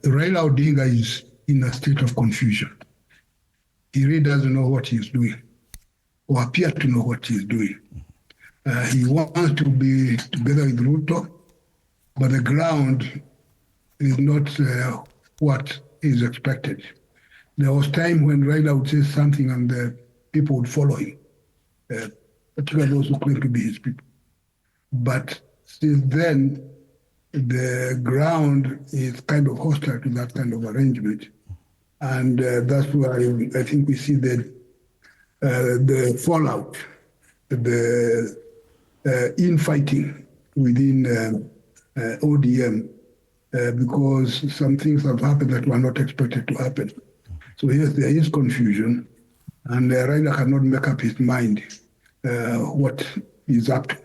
Raila Odinga is in a state of confusion. He really doesn't know what he's doing, or appear to know what he's doing. He wants to be together with Ruto, but the ground is not what is expected. There was time when Raila would say something and the people would follow him, particularly those who claim to be his people. But since then, the ground is kind of hostile to that kind of arrangement. And that's why I think we see the fallout, the infighting within ODM, because some things have happened that were not expected to happen. So yes, there is confusion, and Raila cannot make up his mind what he's up to.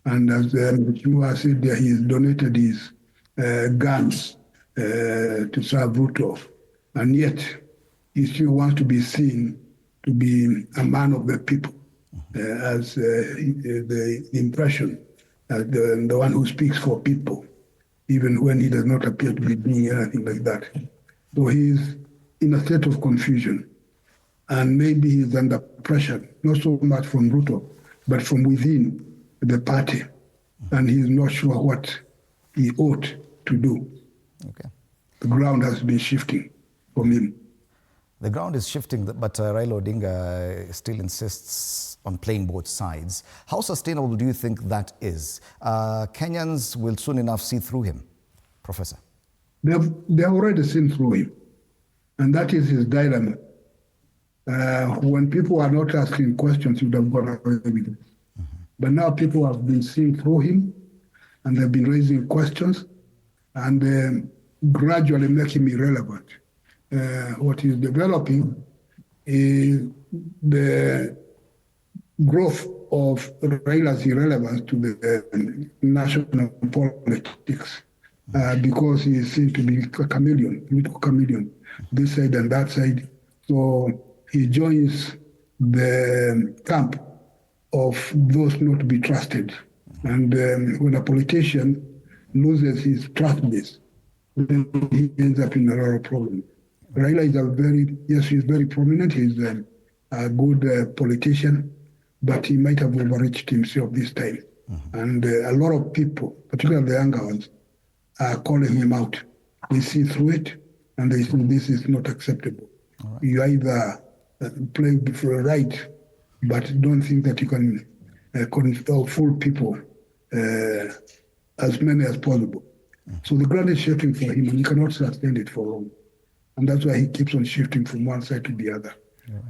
And as you have said, he has donated his guns to serve Ruto, and yet he still wants to be seen to be a man of the people, as the impression, the one who speaks for people, even when he does not appear to be doing anything like that. So he's in a state of confusion, and maybe he's under pressure, not so much from Ruto, but from within the party, and he's not sure what he ought to do. Okay. The ground has been shifting from him. The ground is shifting, but Raila Odinga still insists on playing both sides. How sustainable do you think that is? Kenyans will soon enough see through him, Professor. They have already seen through him, and that is his dilemma. When people are not asking questions, he would have got away with it. But now people have been seeing through him, and they've been raising questions, and gradually make him irrelevant. What is developing is the growth of Raila's irrelevance to the national politics, because he seems to be a chameleon, political chameleon, this side and that side. So he joins the camp of those not to be trusted. And when a politician loses his trust base, then he ends up in a lot of problems. Raila is he's very prominent. He's a good politician, but he might have overreached himself this time. And a lot of people, particularly the younger ones, are calling him out. They see through it, and they say this is not acceptable. Right. You either play for right, but don't think that you can fool people, as many as possible. So the ground is shifting for him, and he cannot sustain it for long. And that's why he keeps on shifting from one side to the other,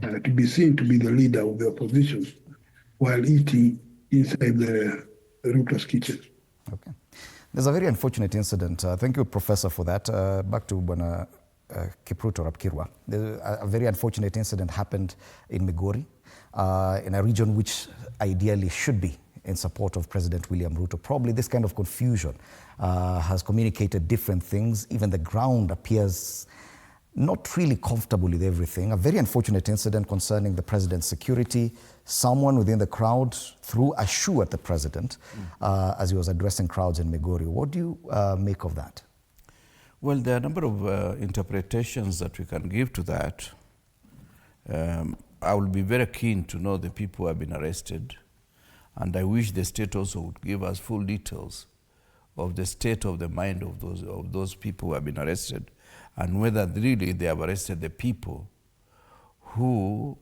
to be seen to be the leader of the opposition while eating inside the Ruto's kitchen. Okay. There's a very unfortunate incident. Thank you, Professor, for that. Back to Bwana Kipruto Rapkirwa. A very unfortunate incident happened in Migori, in a region which ideally should be in support of President William Ruto. Probably this kind of confusion has communicated different things. Even the ground appears not really comfortable with everything. A very unfortunate incident concerning the president's security. Someone within the crowd threw a shoe at the president as he was addressing crowds in Migori. What do you make of that? Well, there are a number of interpretations that we can give to that. I will be very keen to know the people who have been arrested, and I wish the state also would give us full details of the state of the mind of those people who have been arrested, and whether really they have arrested the people who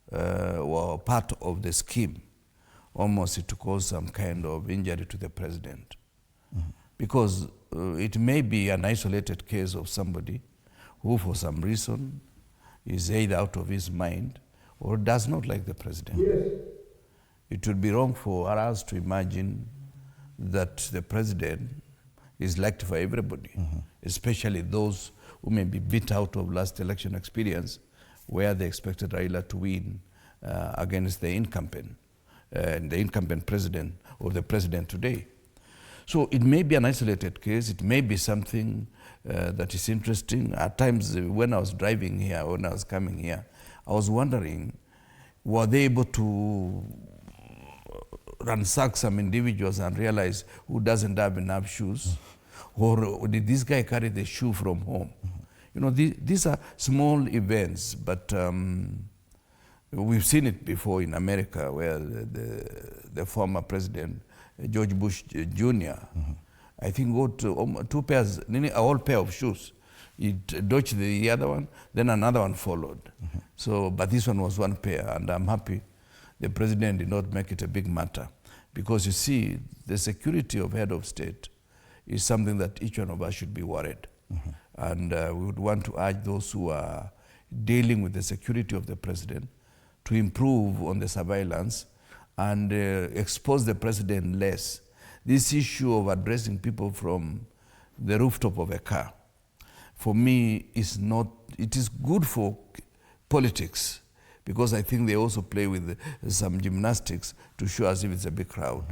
were part of the scheme, almost to cause some kind of injury to the president. Because it may be an isolated case of somebody who for some reason is either out of his mind or does not like the president. Yes. It would be wrong for us to imagine that the president is liked by everybody, especially those who may be beat out of last election experience where they expected Raila to win against the incumbent president or the president today. So it may be an isolated case, it may be something that is interesting. At times when I was driving here, when I was coming here, I was wondering, were they able to ransack some individuals and realize who doesn't have enough shoes? Or did this guy carry the shoe from home? You know, these are small events, but we've seen it before in America, where the former president, George Bush Jr., I think got a whole pair of shoes. He dodged the other one, then another one followed. So, but this one was one pair, and I'm happy the president did not make it a big matter. Because you see, the security of head of state is something that each one of us should be worried. And we would want to urge those who are dealing with the security of the president to improve on the surveillance and expose the president less. This issue of addressing people from the rooftop of a car, for me, is not, it is good for politics, because I think they also play with some gymnastics to show as if it's a big crowd.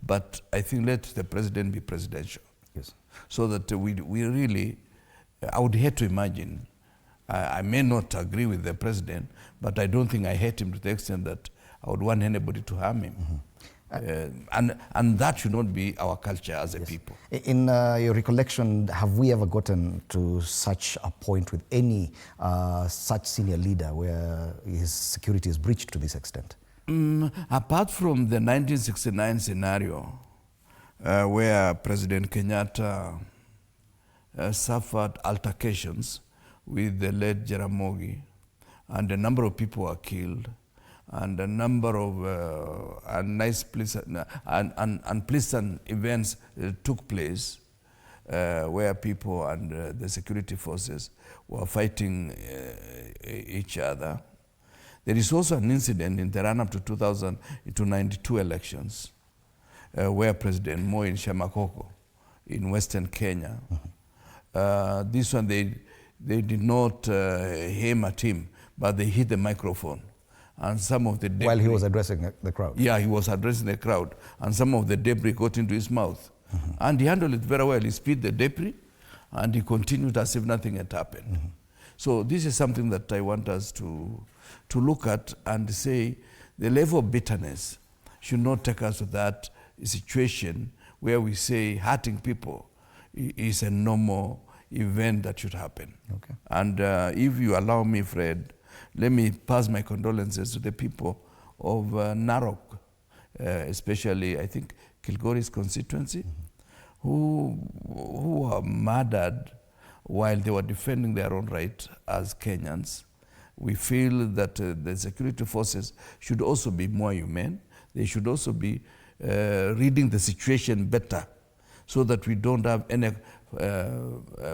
But I think let the president be presidential. Yes. So that we really, I would hate to imagine, I may not agree with the president, but I don't think I hate him to the extent that I would want anybody to harm him. And that should not be our culture as a people. In your recollection, have we ever gotten to such a point with any such senior leader where his security is breached to this extent? Apart from the 1969 scenario, where President Kenyatta suffered altercations with the late Jaramogi, and a number of people were killed, and a number of unpleasant events took place where people and the security forces were fighting each other. There is also an incident in the run-up to 1992 elections where President Moi in Shamakoko in Western Kenya, this one they did not aim at him, but they hit the microphone. And some of the debris, while he was addressing the crowd? Yeah, he was addressing the crowd. And some of the debris got into his mouth. And he handled it very well. He spit the debris, and he continued as if nothing had happened. So this is something that I want us to look at and say the level of bitterness should not take us to that situation where we say hurting people is a normal event that should happen. Okay. And if you allow me, Fred, let me pass my condolences to the people of Narok, especially, I think, Kilgore's constituency, who were murdered while they were defending their own right as Kenyans. We feel that the security forces should also be more humane. They should also be reading the situation better so that we don't have any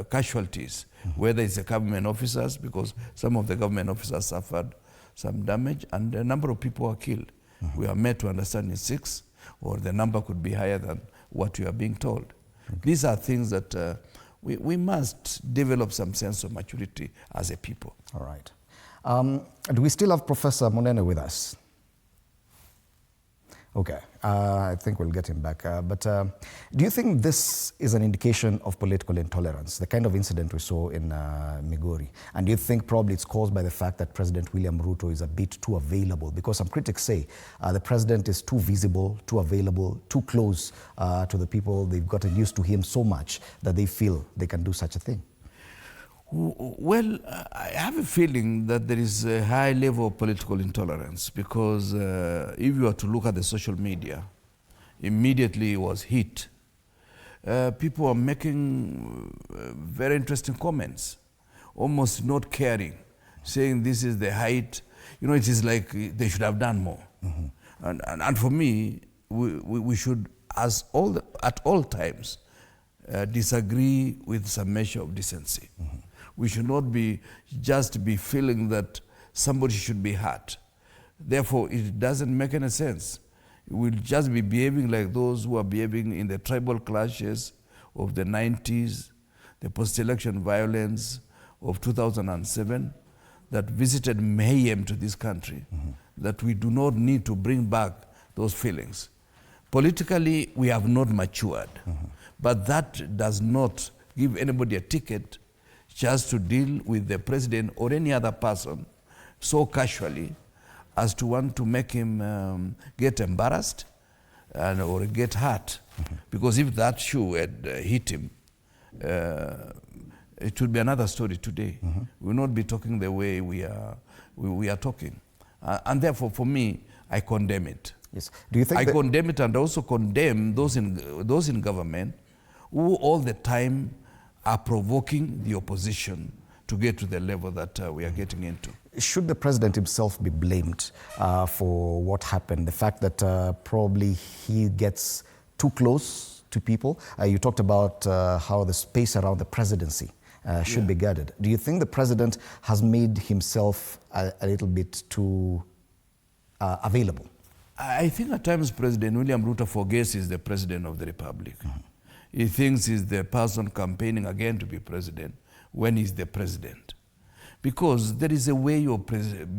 casualties, whether it's the government officers, because some of the government officers suffered some damage and a number of people were killed. We are made to understand it's 6, or the number could be higher than what we are being told. These are things that we must develop some sense of maturity as a people. All right. Do we still have Professor Monene with us? Okay, I think we'll get him back. But do you think this is an indication of political intolerance, the kind of incident we saw in Migori? And do you think probably it's caused by the fact that President William Ruto is a bit too available? Because some critics say the president is too visible, too available, too close to the people. They've gotten used to him so much that they feel they can do such a thing. Well, I have a feeling that there is a high level of political intolerance because if you are to look at the social media, immediately it was hit. People are making very interesting comments, almost not caring, saying this is the height. You know, it is like they should have done more. And for me, we should, at all times, disagree with some measure of decency. We should not just be feeling that somebody should be hurt. Therefore, it doesn't make any sense. We'll just be behaving like those who are behaving in the tribal clashes of the 90s, the post-election violence of 2007 that visited mayhem to this country, that we do not need to bring back those feelings. Politically, we have not matured, but that does not give anybody a ticket just to deal with the president or any other person so casually as to want to make him get embarrassed or get hurt. Because if that shoe had hit him, it would be another story today. We will not be talking the way we are talking. And therefore, for me, I condemn it. Yes. Do you think I condemn it, and also condemn those in government who all the time are provoking the opposition to get to the level that we are getting into. Should the president himself be blamed for what happened? The fact that probably he gets too close to people. You talked about how the space around the presidency should be guarded. Do you think the president has made himself a little bit too available? I think at times President William Ruto forgets he's the president of the republic. He thinks he's the person campaigning again to be president when he's the president. Because there is a way of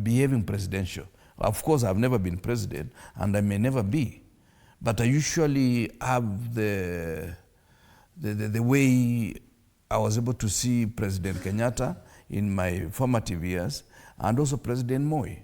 behaving presidential. Of course, I've never been president, and I may never be. But I usually have the way I was able to see President Kenyatta in my formative years, and also President Moi,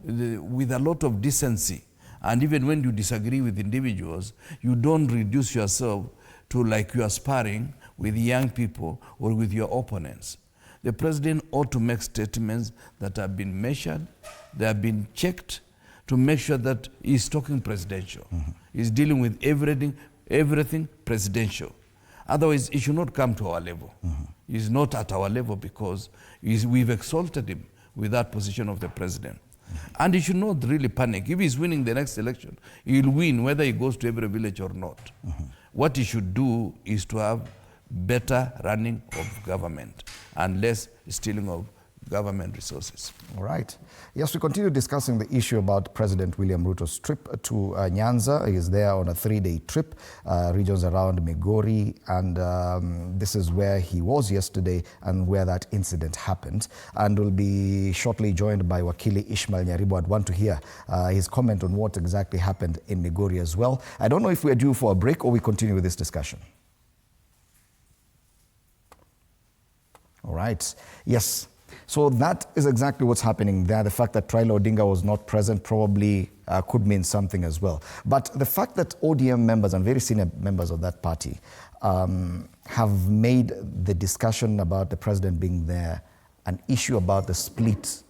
with a lot of decency. And even when you disagree with individuals, you don't reduce yourself to like you are sparring with young people or with your opponents. The president ought to make statements that have been measured, they have been checked, to make sure that he's talking presidential. He's dealing with everything presidential. Otherwise, he should not come to our level. He's not at our level because we've exalted him with that position of the president. And he should not really panic. If he's winning the next election, he'll win whether he goes to every village or not. What he should do is to have better running of government and less stealing of government resources. All right. Yes, we continue discussing the issue about President William Ruto's trip to Nyanza. He is there on a 3-day trip, regions around Migori, and this is where he was yesterday and where that incident happened. And we'll be shortly joined by Wakili Ishmael Nyaribo. I'd want to hear his comment on what exactly happened in Migori as well. I don't know if we're due for a break or we continue with this discussion. All right. Yes. So that is exactly what's happening there. The fact that Raila Odinga was not present probably could mean something as well. But the fact that ODM members and very senior members of that party have made the discussion about the president being there an issue about the split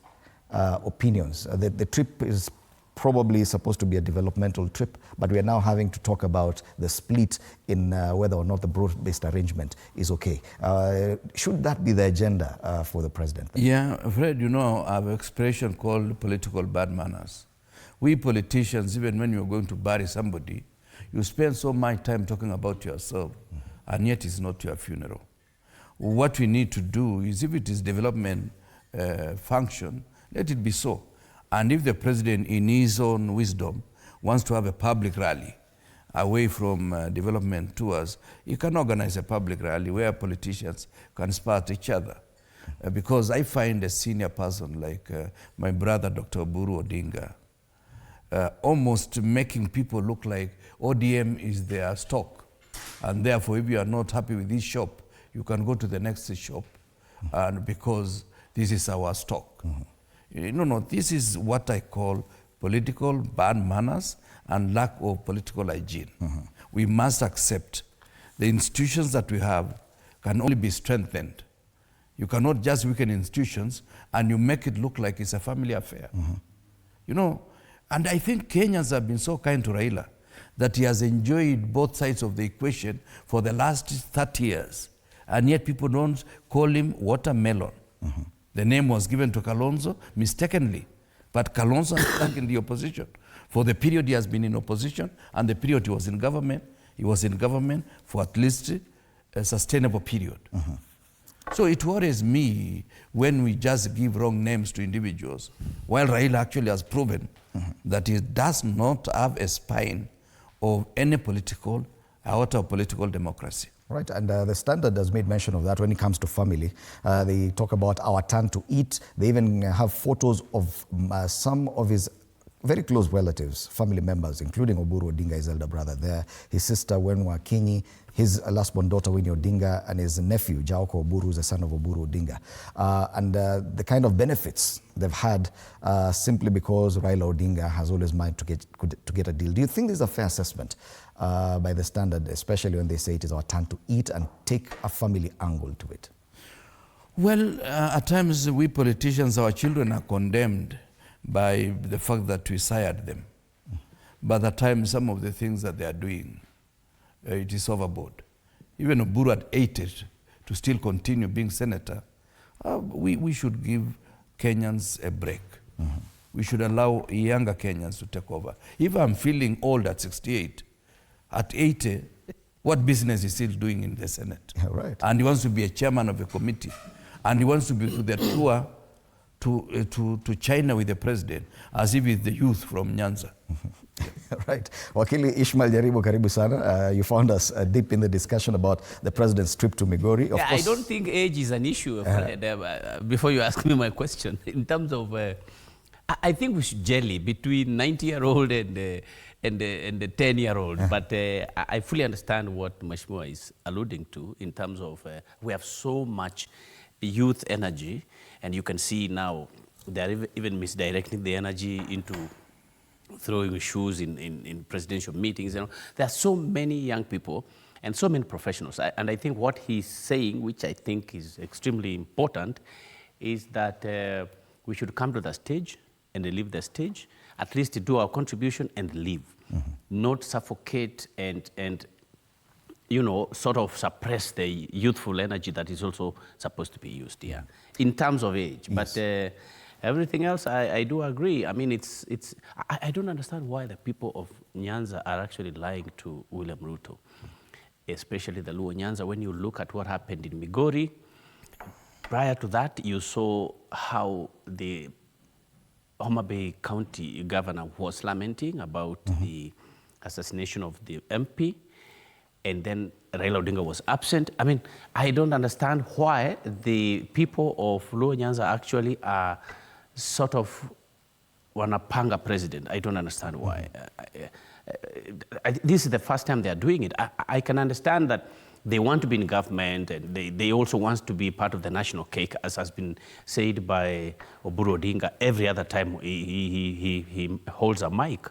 opinions. The trip is probably supposed to be a developmental trip, but we are now having to talk about the split in whether or not the broad-based arrangement is okay. Should that be the agenda for the president? Yeah, Fred, you know, I have an expression called political bad manners. We politicians, even when you're going to bury somebody, you spend so much time talking about yourself, and yet it's not your funeral. What we need to do is, if it is development function, let it be so. And if the president, in his own wisdom, wants to have a public rally away from development tours, he can organize a public rally where politicians can spar at each other. Because I find a senior person like my brother, Dr. Buru Odinga, almost making people look like ODM is their stock. And therefore, if you are not happy with this shop, you can go to the next shop, and because this is our stock. No, this is what I call political bad manners and lack of political hygiene. We must accept the institutions that we have can only be strengthened. You cannot just weaken institutions and you make it look like it's a family affair. You know, and I think Kenyans have been so kind to Raila that he has enjoyed both sides of the equation for the last 30 years. And yet people don't call him watermelon. The name was given to Kalonzo mistakenly, but Kalonzo is stuck in the opposition. For the period he has been in opposition and the period he was in government for at least a sustainable period. So it worries me when we just give wrong names to individuals, while Raila actually has proven that he does not have a spine of any political iota of political democracy. Right, and the Standard has made mention of that when it comes to family. They talk about our turn to eat. They even have photos of some of his very close relatives, family members, including Oburu Odinga, his elder brother there, his sister Wenwa Kinyi, his last-born daughter Winnie Odinga, and his nephew Jaoko Oburu, who's the son of Oburu Odinga. And the kind of benefits they've had simply because Raila Odinga has always managed to get a deal. Do you think this is a fair assessment by the Standard, especially when they say it is our turn to eat and take a family angle to it? Well, at times we politicians, our children are condemned by the fact that we sired them. But at times, some of the things that they are doing, it is overboard. Even Oburu at 80 to still continue being senator, we should give Kenyans a break. We should allow younger Kenyans to take over. If I'm feeling old at 68, at 80, what business is he still doing in the Senate? Yeah, right. And he wants to be a chairman of a committee. And he wants to be to the tour to China with the president, as if it's the youth from Nyanza. Right. Wakili Ishmael Jaribu, karibu sana. You found us deep in the discussion about the president's trip to Migori. Of course, I don't think age is an issue. Before you ask me my question, in terms of, I think we should jelly between 90-year-old and the 10-year-old. But I fully understand what Mheshimiwa is alluding to in terms of we have so much youth energy, and you can see now they're even misdirecting the energy into throwing shoes in presidential meetings. You know, there are so many young people and so many professionals. And I think what he's saying, which I think is extremely important, is that we should come to the stage and leave the stage, at least to do our contribution and leave, not suffocate and you know, sort of suppress the youthful energy that is also supposed to be used here, in terms of age. Yes. But everything else, I do agree. I mean, I don't understand why the people of Nyanza are actually lying to William Ruto, especially the Luo Nyanza. When you look at what happened in Migori, prior to that, you saw how the Homa Bay County governor was lamenting about the assassination of the MP, and then Raila Odinga was absent. I mean, I don't understand why the people of Luo Nyanza actually are sort of wanapanga president. I don't understand why. This is the first time they are doing it. I can understand that they want to be in government and they also want to be part of the national cake, as has been said by Oburu Odinga every other time he holds a mic.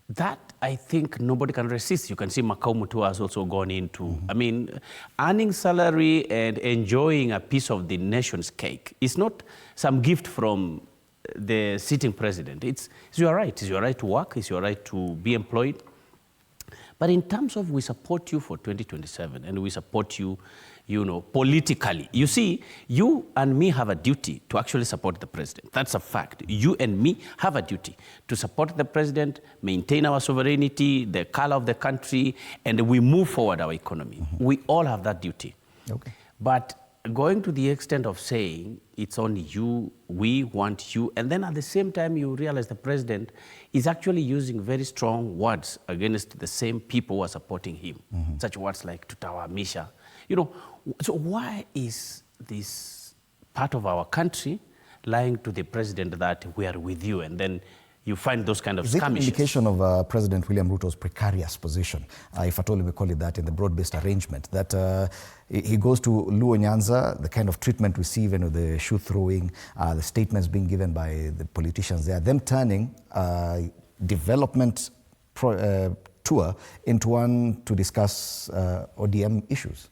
That, I think, nobody can resist. You can see Makau Mutua has also gone into, I mean, earning salary and enjoying a piece of the nation's cake. It's not some gift from the sitting president. It's your right. It's your right to work. It's your right to be employed. But in terms of we support you for 2027 and we support you, you know, politically. You see, you and me have a duty to actually support the president. That's a fact. You and me have a duty to support the president, maintain our sovereignty, the color of the country, and we move forward our economy. We all have that duty. Okay. But going to the extent of saying it's only you, we want you, and then at the same time you realize the president is actually using very strong words against the same people who are supporting him. Such words like tutawahamisha. You know, so why is this part of our country lying to the president that we are with you, and then you find those kind of skirmishes? Is it an indication of President William Ruto's precarious position, if at all we call it that, in the broad-based arrangement, that he goes to Luo Nyanza, the kind of treatment received, and the shoe throwing, the statements being given by the politicians there, them turning development tour into one to discuss ODM issues?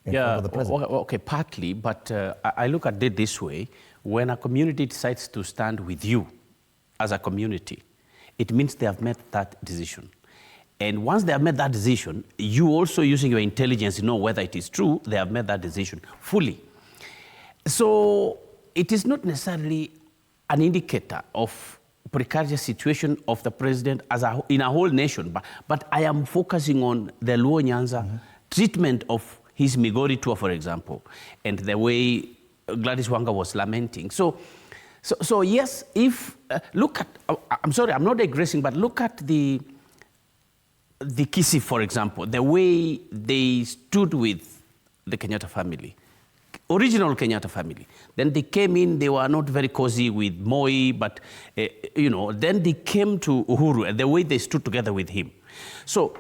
Yeah, okay, partly, but I look at it this way. When a community decides to stand with you as a community, it means they have made that decision. And once they have made that decision, you also using your intelligence to know whether it is true, they have made that decision fully. So it is not necessarily an indicator of precarious situation of the president as in a whole nation, but I am focusing on the Luo Nyanza treatment of his Migori tour, for example, and the way Gladys Wanga was lamenting. So yes, if, look at, I'm sorry, I'm not digressing, but look at the Kisi, for example, the way they stood with the Kenyatta family. original Kenyatta family. Then they came in, they were not very cozy with Moi, but, then they came to Uhuru and the way they stood together with him. So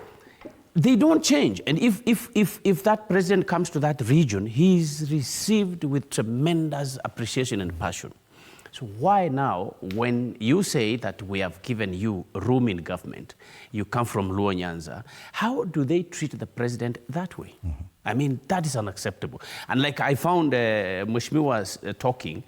they don't change. And if that president comes to that region, he's received with tremendous appreciation and passion. So why now, when you say that we have given you room in government, you come from Luo Nyanza, how do they treat the president that way? Mm-hmm. I mean, that is unacceptable. And like I found Mheshimiwa was talking,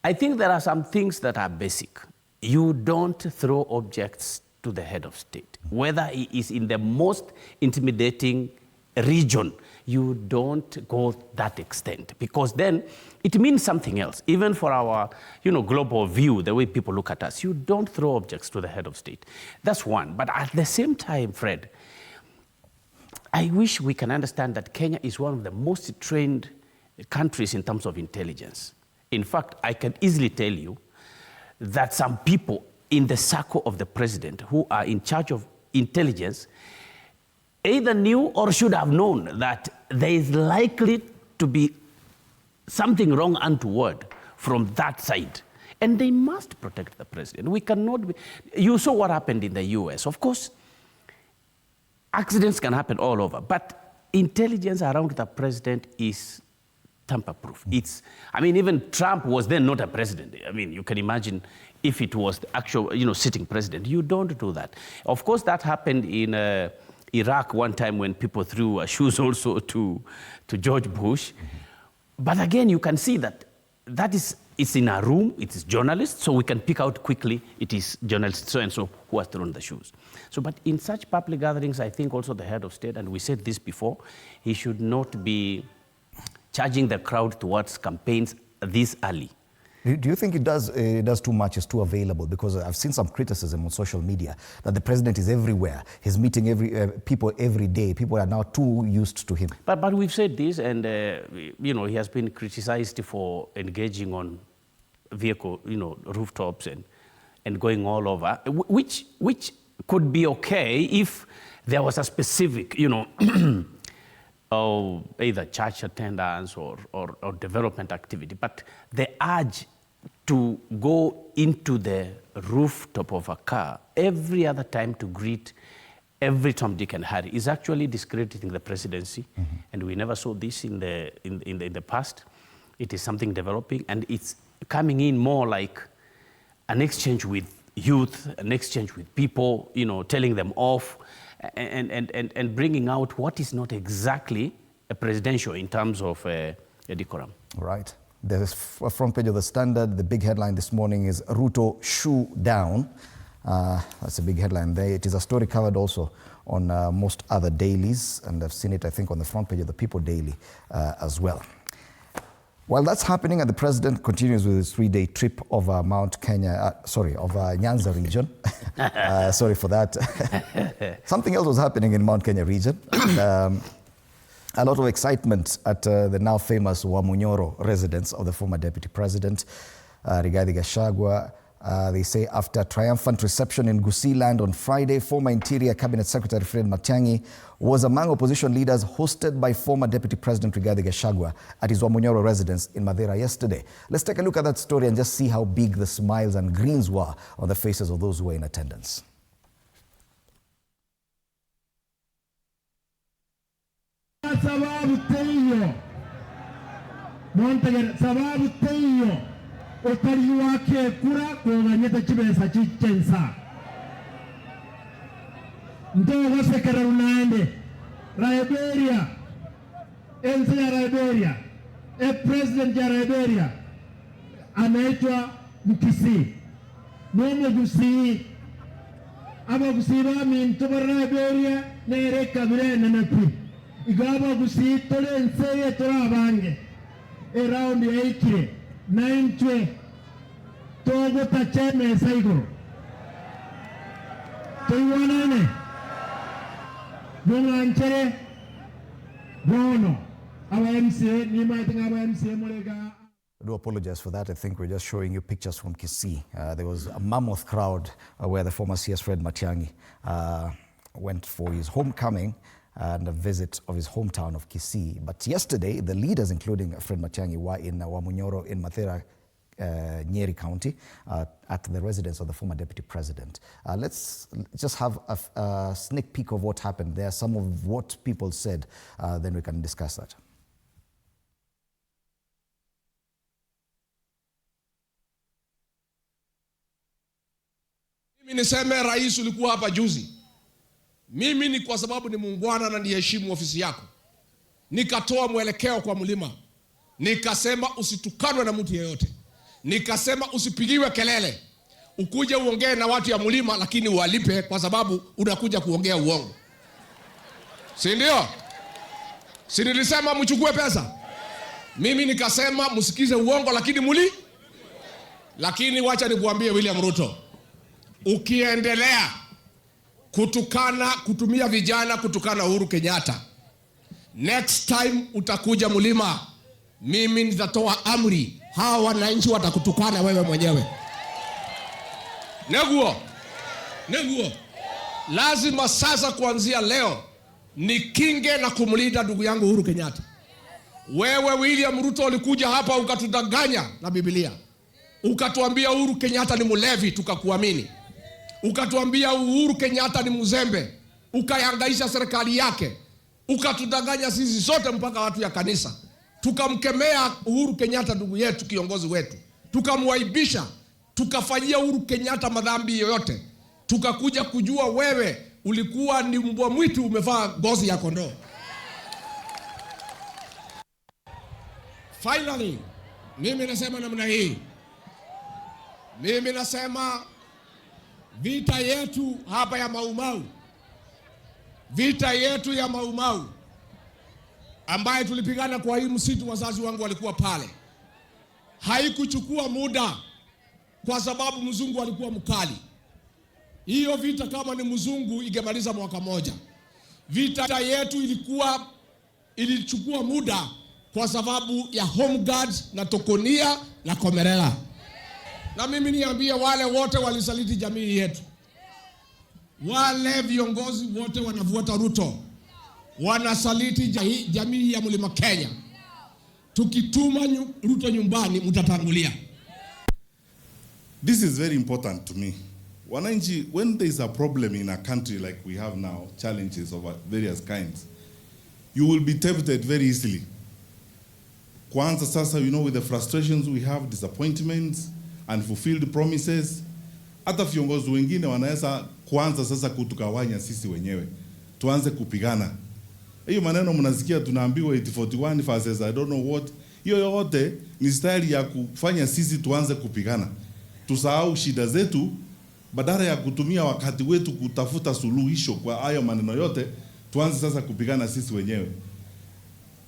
I think there are some things that are basic. You don't throw objects to the head of state. Whether he is in the most intimidating region, you don't go that extent, because then it means something else. Even for our global view, the way people look at us, you don't throw objects to the head of state. That's one. But at the same time, Fred, I wish we can understand that Kenya is one of the most trained countries in terms of intelligence. In fact, I can easily tell you that some people in the circle of the president who are in charge of intelligence either knew or should have known that there is likely to be something wrong untoward from that side. And they must protect the president. We cannot be... You saw what happened in the US. Of course, accidents can happen all over, but intelligence around the president is tamper-proof. Even Trump was then not a president. I mean, you can imagine if it was the actual, sitting president. You don't do that. Of course, that happened in Iraq one time when people threw shoes also to George Bush. But again, you can see that it's in a room, it is journalists, so we can pick out quickly it is journalist so-and-so who has thrown the shoes. So, but in such public gatherings, I think also the head of state, and we said this before, he should not be charging the crowd towards campaigns this early. Do you think it does too much, is too available? Because I've seen some criticism on social media that the president is everywhere. He's meeting people every day. People are now too used to him. But we've said this, and he has been criticized for engaging on vehicle, rooftops and going all over, which could be okay if there was a specific, either church attendance or development activity. But the urge to go into the rooftop of a car every other time to greet every Tom, Dick, and Harry is actually discrediting the presidency. Mm-hmm. And we never saw this in the past. It is something developing, and it's coming in more like an exchange with youth, an exchange with people, telling them off, and bringing out what is not exactly a presidential in terms of a decorum. Right. The front page of the Standard, the big headline this morning is Ruto shoe down. That's a big headline there. It is a story covered also on most other dailies, and I've seen it, I think, on the front page of the People Daily as well. While that's happening, and the president continues with his 3-day trip of Nyanza region. Sorry for that. Something else was happening in Mount Kenya region. A lot of excitement at the now famous Wamoro residence of the former deputy president, Rigathi Gachagua. They say after triumphant reception in Gusii land on Friday, former Interior Cabinet Secretary Fred Matiang'i was among opposition leaders hosted by former Deputy President Rigathi Gachagua at his Wamonyoro residence in Mathira yesterday. Let's take a look at that story and just see how big the smiles and grins were on the faces of those who were in attendance. Otari wake kura kuonganyeta chibesa chichensa ndogo sekera unaende Liberia enzi ya Liberia president ya Liberia anaitwa Mkisi mwene Gusii aba Gusii bami ntuba Liberia nere kabire nenepi igaba Gusii tole enseye tora bange around ya ikire 9 Togo Tacheme Saigoro Toiwanane Bunganchere Bono our MCA Nimating our MCA Molega. I do apologize for that. I think we're just showing you pictures from Kisii. There was a mammoth crowd where the former CS Fred Matiang'i went for his homecoming. and a visit of his hometown of Kisii. But yesterday, the leaders, including Fred Matiang'i, were in Wamoro in Mathera, Nyeri County, at the residence of the former deputy president. Let's just have a sneak peek of what happened there, some of what people said, then we can discuss that. Mimi niseme rais ulikuwa hapa juzi. Mimi ni kwa sababu ni muungwana na niheshimu ofisi yako. Nikatoa mwelekeo kwa mlima. Nikasema usitukanwe na mtu yeyote. Nikasema usipigiwe kelele. Ukuje uongee na watu ya mlima lakini uwalipe kwa sababu unakuja kuongea uongo. Si ndio? Si nilisema mchukue pesa? Mimi nikasema msikize uongo lakini Lakini wacha nikuambie William Ruto. Ukiendelea kutumia vijana kutukana Uhuru Kenyatta, next time utakuja mlima, mimi nitatoa amri, hawa wananchi watakutukana wewe mwenyewe. Neguo. Lazima sasa kuanzia leo nikinge na kumlinda ndugu yangu Uhuru Kenyatta. Wewe William Ruto ulikuja hapa ukatudanganya na Biblia. Ukatuambia Uhuru Kenyatta ni mulevi, tukakuamini. Ukatuambia Uhuru Kenyatta ni mzembe, ukayangaisha serikali yake, ukatudanganya sisi sote mpaka watu ya kanisa. Tukamkemea Uhuru Kenyatta ndugu yetu, kiongozi wetu, tukamwaibisha, tukafanyia Uhuru Kenyatta madhambi yoyote. Tukakuja kujua wewe ulikuwa ni mbwa mwitu umevaa ngozi ya kondoo. Finally, mimi nasema namna hii. Mimi nasema vita yetu hapa ya Maumau, vita yetu ya Maumau ambaye tulipigana kwa hii msitu, wazazi wangu walikuwa pale, haikuchukua muda kwa sababu mzungu alikuwa mkali. Hiyo vita kama ni mzungu ingemaliza mwaka moja. Vita yetu ilichukua muda kwa sababu ya Home Guards na Tokonia na Komerela. Na mimi niambie wale wote walisaliti jamii yetu, wale viongozi wote wanavuata Ruto, wanasaliti jamii ya Mlima Kenya. Tukituma Ruto nyumbani mtatangulia. This is very important to me. Wananchi, when there is a problem in a country like we have now, challenges of various kinds, you will be tempted very easily. Kwanza sasa, you know, with the frustrations we have, disappointments, unfulfilled promises, hata viongozi wengine wanaweza kuanza sasa kutukawanya sisi wenyewe, tuanze kupigana. Hiyo maneno mnasikia tunaambiwa 841 versus I don't know what. Hiyo yote ni style ya kufanya sisi tuanze kupigana, tusahau shida zetu, badala ya kutumia wakati wetu kutafuta suluhisho kwa hayo maneno yote, tuanze sasa kupigana sisi wenyewe.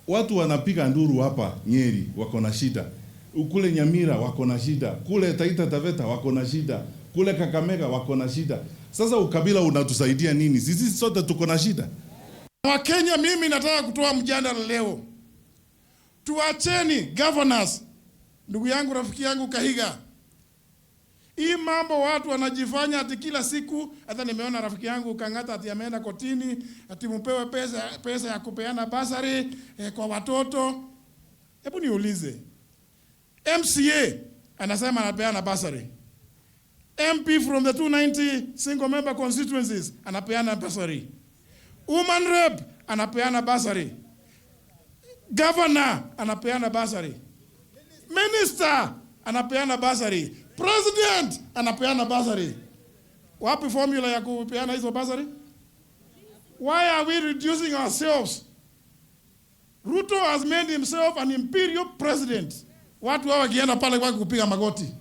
Watu wanapiga nduru hapa Nyeri wako na shida, kule Nyamira wako na shida, kule Taita Taveta wako na shida, kule Kakamega wako na shida. Sasa ukabila unatusaidia nini? Sisi sote tuko na shida. Wakenya, mimi nataka kutoa mjadala leo. Tuacheni governors, ndugu yangu, rafiki yangu Kahiga. Hii mambo watu wanajifanya ati kila siku, hata nimeona rafiki yangu Kangata ati ameenda kotini ati mpewe pesa ya kupeana basari kwa watoto. Hebu niulize. MCA anasema anapeana basari. MP from the 290 single member constituencies anapeana basari. Woman rep anapeana basari. Governor anapeana basari. Minister anapeana basari. President anapeana basari. Wapi formula ya kupeana hizo basari? Why are we reducing ourselves? Ruto has made himself an imperial president. Watu hawa wakienda pale kwa kupiga magoti.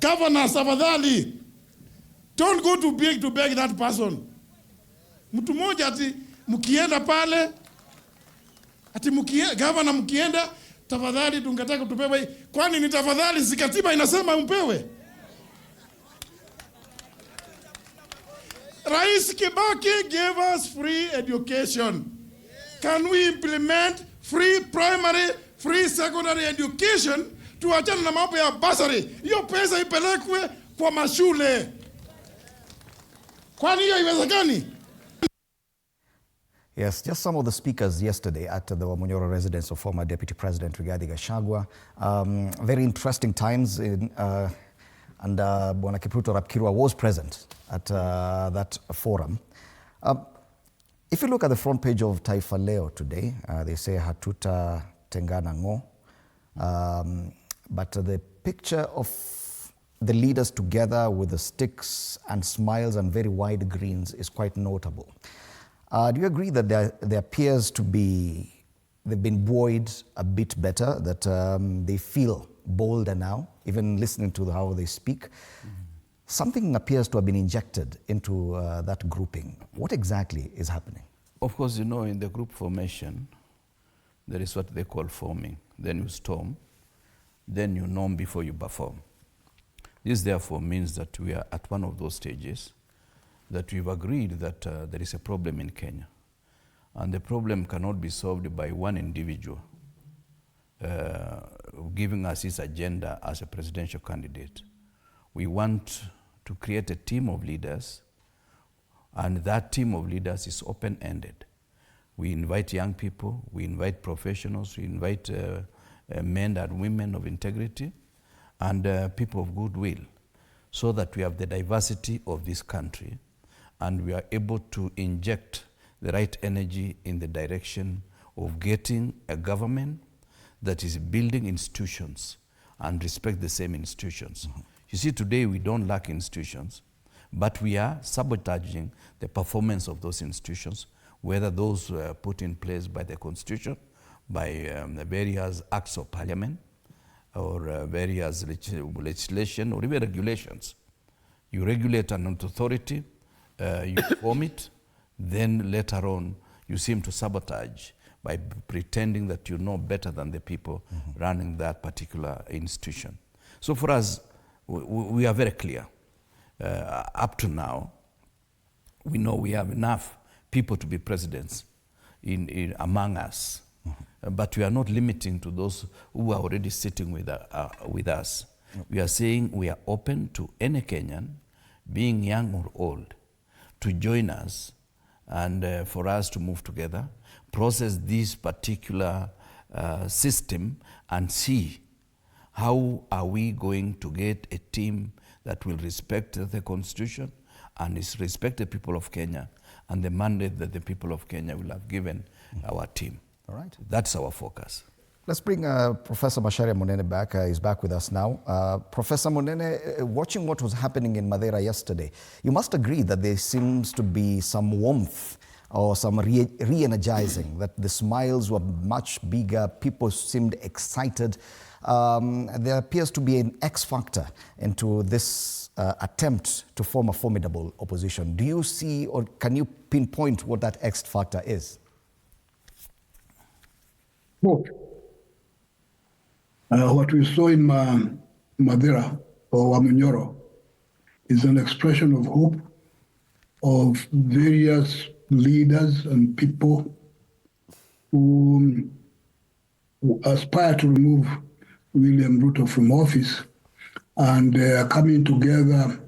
Governor, tafadhali, don't go to beg that person. Mtu mmoja ati mkienda pale, ati governor mkienda, tafadhali tungetaka tupewe. Kwani ni tafadhali, si katiba inasema mpewe? Rais Kibaki gave us free education. Can we implement free primary, free secondary education? Tuachane na mambo ya basari. Hiyo pesa ipelekwe kwa mashule. Kwani hiyo iwezekani? Yes, just some of the speakers yesterday at the Wamoro residence of former Deputy President Rigathi Gachagua. Very interesting times, and Bwana Kipruto Rapkirwa was present at that forum. If you look at the front page of Taifa Leo today, they say hatuta tengana ngo, but the picture of the leaders together with the sticks and smiles and very wide grins is quite notable. Do you agree that there appears to be, they've been buoyed a bit better, that they feel bolder now, even listening to how they speak? Something appears to have been injected into that grouping. What exactly is happening? Of course, you know, in the group formation, there is what they call forming. Then you storm, then you norm before you perform. This therefore means that we are at one of those stages that we've agreed that there is a problem in Kenya. And the problem cannot be solved by one individual giving us his agenda as a presidential candidate. We want to create a team of leaders, and that team of leaders is open-ended. We invite young people, we invite professionals, we invite men and women of integrity, and people of goodwill, so that we have the diversity of this country, and we are able to inject the right energy in the direction of getting a government that is building institutions and respect the same institutions. You see, today we don't lack institutions, but we are sabotaging the performance of those institutions, whether those were put in place by the Constitution, by the various acts of parliament, or various legislation, or even regulations. You regulate an authority, you form it, then later on you seem to sabotage by pretending that you know better than the people running that particular institution. So for us, we are very clear. Up to now, we know we have enough people to be presidents among us, but we are not limiting to those who are already sitting with us. We are saying we are open to any Kenyan, being young or old, to join us and for us to move together, process this particular system and see how are we going to get a team that will respect the Constitution and is respect the people of Kenya and the mandate that the people of Kenya will have given our team. All right. That's our focus. Let's bring Professor Macharia Munene back. He's back with us now. Professor Munene, watching what was happening in Madeira yesterday, you must agree that there seems to be some warmth or some re-energizing, that the smiles were much bigger, people seemed excited. There appears to be an X factor into this attempt to form a formidable opposition. Do you see, or can you pinpoint what that X factor is? Hope. What we saw in Madeira or Wamoro is an expression of hope of various leaders and people who aspire to remove William Ruto from office and are coming together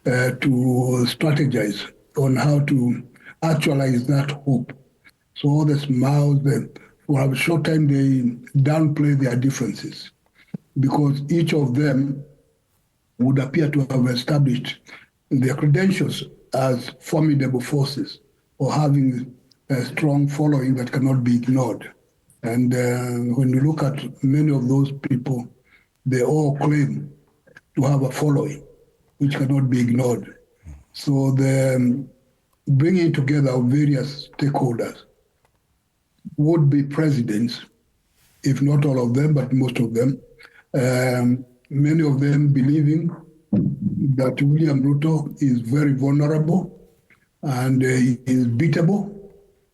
to strategize on how to actualize that hope. So all the smiles, for a short time they downplay their differences because each of them would appear to have established their credentials as formidable forces or having a strong following that cannot be ignored. And when you look at many of those people, they all claim to have a following which cannot be ignored. So the bringing together of various stakeholders would be presidents, if not all of them, but most of them, many of them believing that William Ruto is very vulnerable and he is beatable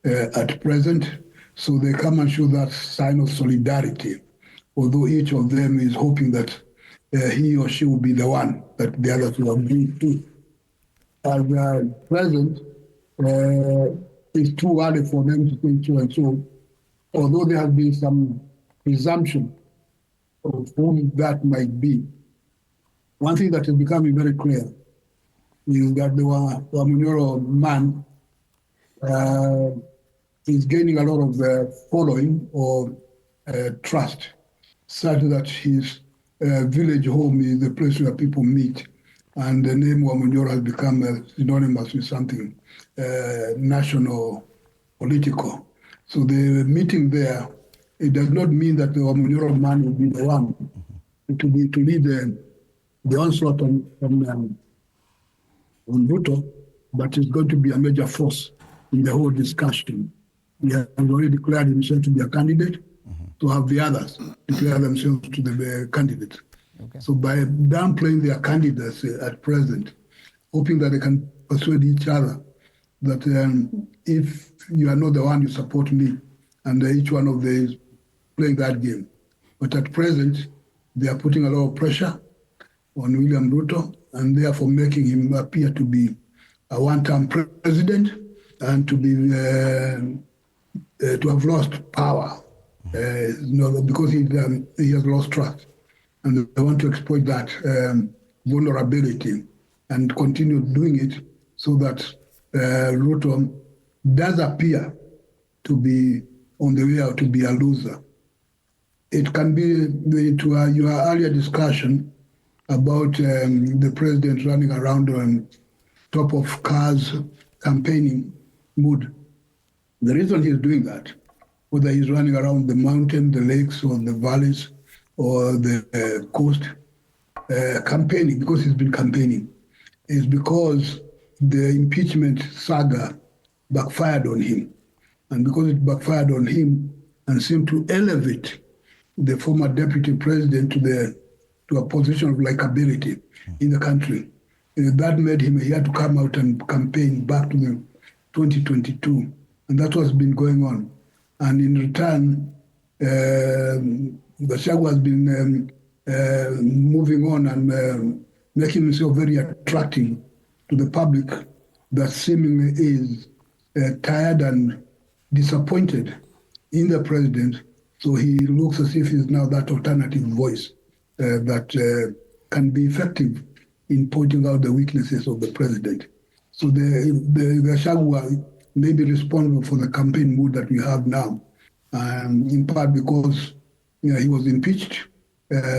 at present. So they come and show that sign of solidarity, although each of them is hoping that he or she will be the one that the others will agree to. At present, it's too early for them to think so and so, although there has been some presumption of whom that might be. One thing that is becoming very clear is that the Wamoro man is gaining a lot of following or trust, such that his village home is the place where people meet, and the name Wamoro has become synonymous with something national, political. So the meeting there, it does not mean that the Wamoro man will be the one to lead the onslaught on Ruto, but it's going to be a major force in the whole discussion. He has already declared himself to be a candidate, to have the others declare themselves to the candidate. Okay. So by downplaying their candidates at present, hoping that they can persuade each other that if you are not the one, you support me, and each one of them is playing that game. But at present, they are putting a lot of pressure on William Ruto, and therefore making him appear to be a one-term president and to be to have lost power, because he has lost trust, and they want to exploit that vulnerability and continue doing it so that Ruto does appear to be on the way out to be a loser. It can be to your earlier discussion about the president running around on top of cars, campaigning mood. The reason he's doing that, whether he's running around the mountain, the lakes, or the valleys, or the coast, campaigning, because he's been campaigning, is because the impeachment saga backfired on him. And because it backfired on him and seemed to elevate the former deputy president to a position of likability in the country, that made him, he had to come out and campaign back to the 2022. And that's what's been going on. And in return, Gachagua has been moving on and making himself very attractive to the public that seemingly is tired and disappointed in the president. So he looks as if he's now that alternative voice that can be effective in pointing out the weaknesses of the president. So the Gachagua may be responsible for the campaign mood that we have now, in part because he was impeached,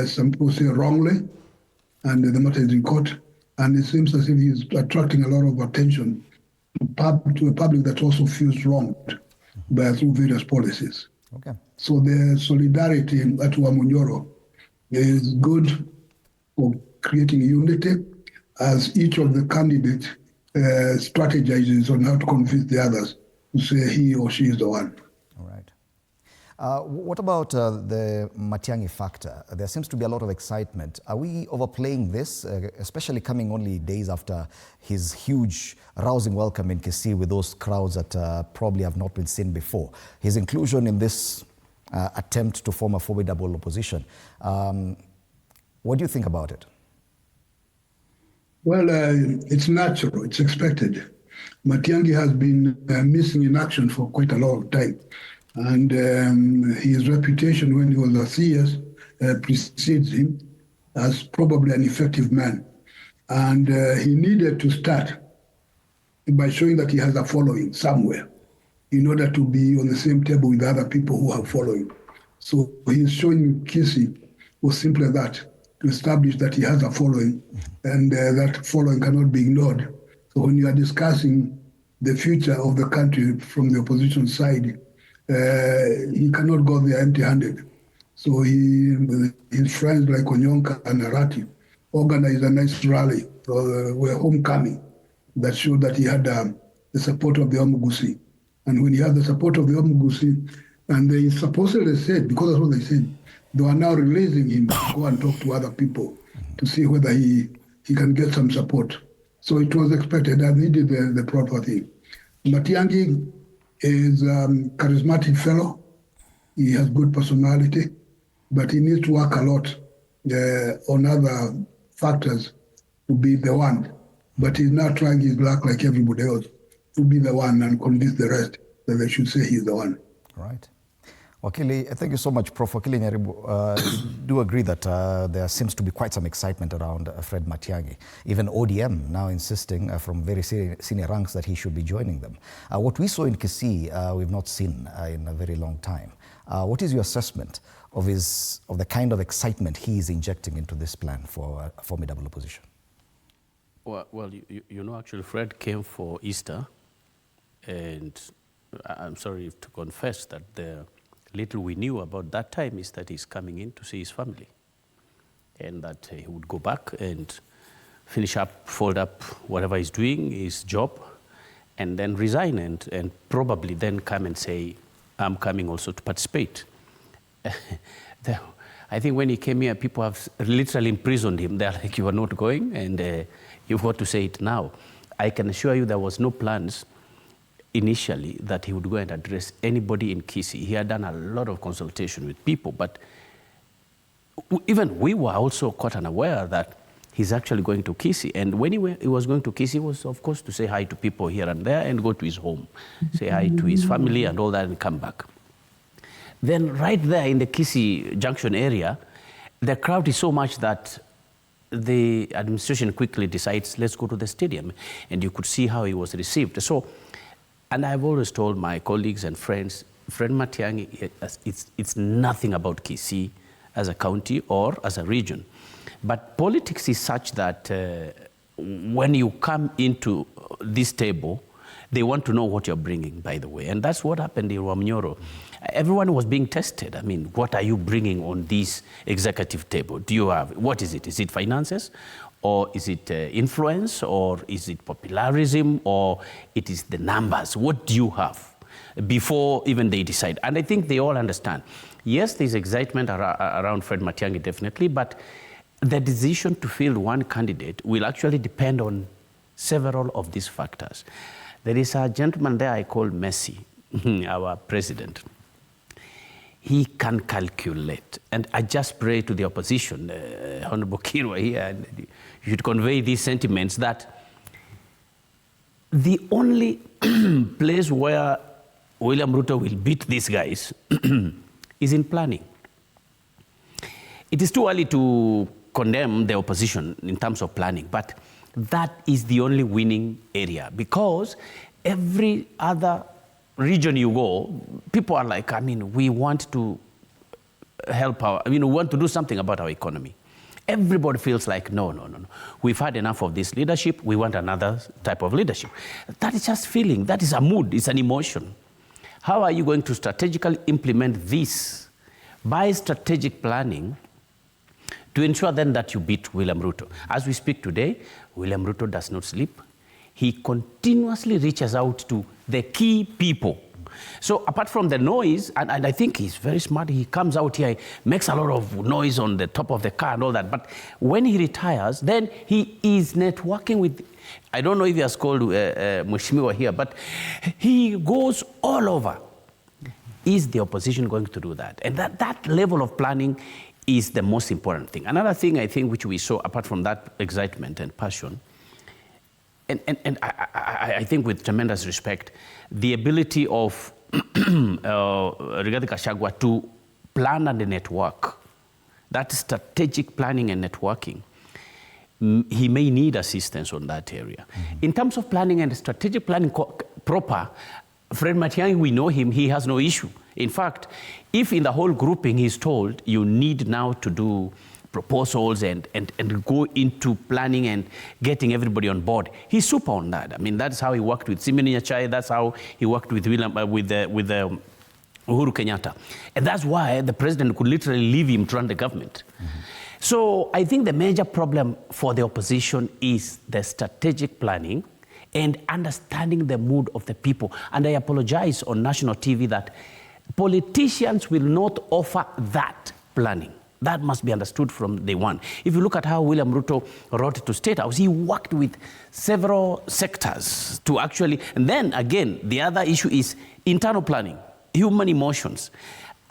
some people say wrongly, and the matter is in court, and it seems as if he's attracting a lot of attention to a public that also feels wronged through various policies. Okay. So the solidarity at Wamoro is good for creating unity, as each of the candidates strategizes on how to convince the others to say he or she is the one. All right. What about the Matiang'i factor? There seems to be a lot of excitement. Are we overplaying this, especially coming only days after his huge rousing welcome in Kisii with those crowds that probably have not been seen before? His inclusion in this attempt to form a formidable opposition. What do you think about it? Well, it's natural, it's expected. Matiang'i has been missing in action for quite a lot of time. And his reputation when he was a CS precedes him as probably an effective man. And he needed to start by showing that he has a following somewhere in order to be on the same table with other people who have following. So he's showing Kisii was simply that, to establish that he has a following, and that following cannot be ignored. So when you are discussing the future of the country from the opposition side, he cannot go there empty-handed. So his friends like Onyonka and Arati organized a nice rally, were homecoming, that showed that he had the support of the Omugusi. And when he had the support of the Omugusi, and they supposedly said, because that's what they said, they are now releasing him to go and talk to other people to see whether he can get some support. So it was expected, and he did the proper thing. Matiang'i is a charismatic fellow. He has good personality, but he needs to work a lot on other factors to be the one. But he's not trying his luck like everybody else to be the one and convince the rest that they should say he's the one. Right. Wakili, thank you so much, Prof. Wakili Nyaribu. Do agree that there seems to be quite some excitement around Fred Matiang'i. Even ODM now insisting from very senior ranks that he should be joining them. What we saw in Kisii, we've not seen in a very long time. What is your assessment of the kind of excitement he is injecting into this plan for a formidable opposition? Well, you know, actually, Fred came for Easter, and I'm sorry to confess that the little we knew about that time is that he's coming in to see his family, and that he would go back and finish up, fold up whatever he's doing, his job, and then resign, and probably then come and say, I'm coming also to participate. I think when he came here, people have literally imprisoned him. They're like, you are not going, and you've got to say it now. I can assure you there was no plans initially that he would go and address anybody in Kisii. He had done a lot of consultation with people, but even we were also quite unaware that he's actually going to Kisii. And when he was going to Kisii, was of course to say hi to people here and there and go to his home, say hi to his family and all that and come back. Then right there in the Kisii Junction area, the crowd is so much that the administration quickly decides, let's go to the stadium. And you could see how he was received. So, and I've always told my colleagues and friends, Fred Matiang'i, it's nothing about Kisii as a county or as a region. But politics is such that when you come into this table, they want to know what you're bringing, by the way. And that's what happened in Wamoro. Everyone was being tested. I mean, what are you bringing on this executive table? Do you have, what is it? Is it finances? Or is it influence? Or is it popularism? Or it is the numbers? What do you have before even they decide? And I think they all understand. Yes, there's excitement around Fred Matiang'i, definitely, but the decision to field one candidate will actually depend on several of these factors. There is a gentleman there I call Messi, our president. He can calculate. And I just pray to the opposition, Honorable Kirwa here, and you should convey these sentiments that the only place where William Ruto will beat these guys is in planning. It is too early to condemn the opposition in terms of planning, but that is the only winning area, because every other region you go, people are like, I mean, we want to help we want to do something about our economy. Everybody feels like, no. We've had enough of this leadership. We want another type of leadership. That is just feeling. That is a mood. It's an emotion. How are you going to strategically implement this? By strategic planning, to ensure then that you beat William Ruto. As we speak today, William Ruto does not sleep. He continuously reaches out to the key people. So apart from the noise, and I think he's very smart, he comes out here, makes a lot of noise on the top of the car and all that, but when he retires, then he is networking with, I don't know if he has called Mheshimiwa here, but he goes all over. Is the opposition going to do that? And that level of planning is the most important thing. Another thing I think which we saw, apart from that excitement and passion, and I think with tremendous respect, the ability of Rigathi Gachagua to plan and network, that strategic planning and networking, he may need assistance on that area. Mm-hmm. In terms of planning and strategic planning proper, Fred Matiang'i, we know him, he has no issue. In fact, if in the whole grouping he's told you need now to do proposals and go into planning and getting everybody on board, he's super on that. I mean, that's how he worked with Simon Nyachai, that's how he worked with Uhuru Kenyatta. And that's why the president could literally leave him to run the government. Mm-hmm. So I think the major problem for the opposition is the strategic planning and understanding the mood of the people. And I apologize on national TV that politicians will not offer that planning. That must be understood from day one. If you look at how William Ruto wrote to State House, he worked with several sectors to actually, and then again, the other issue is internal planning, human emotions.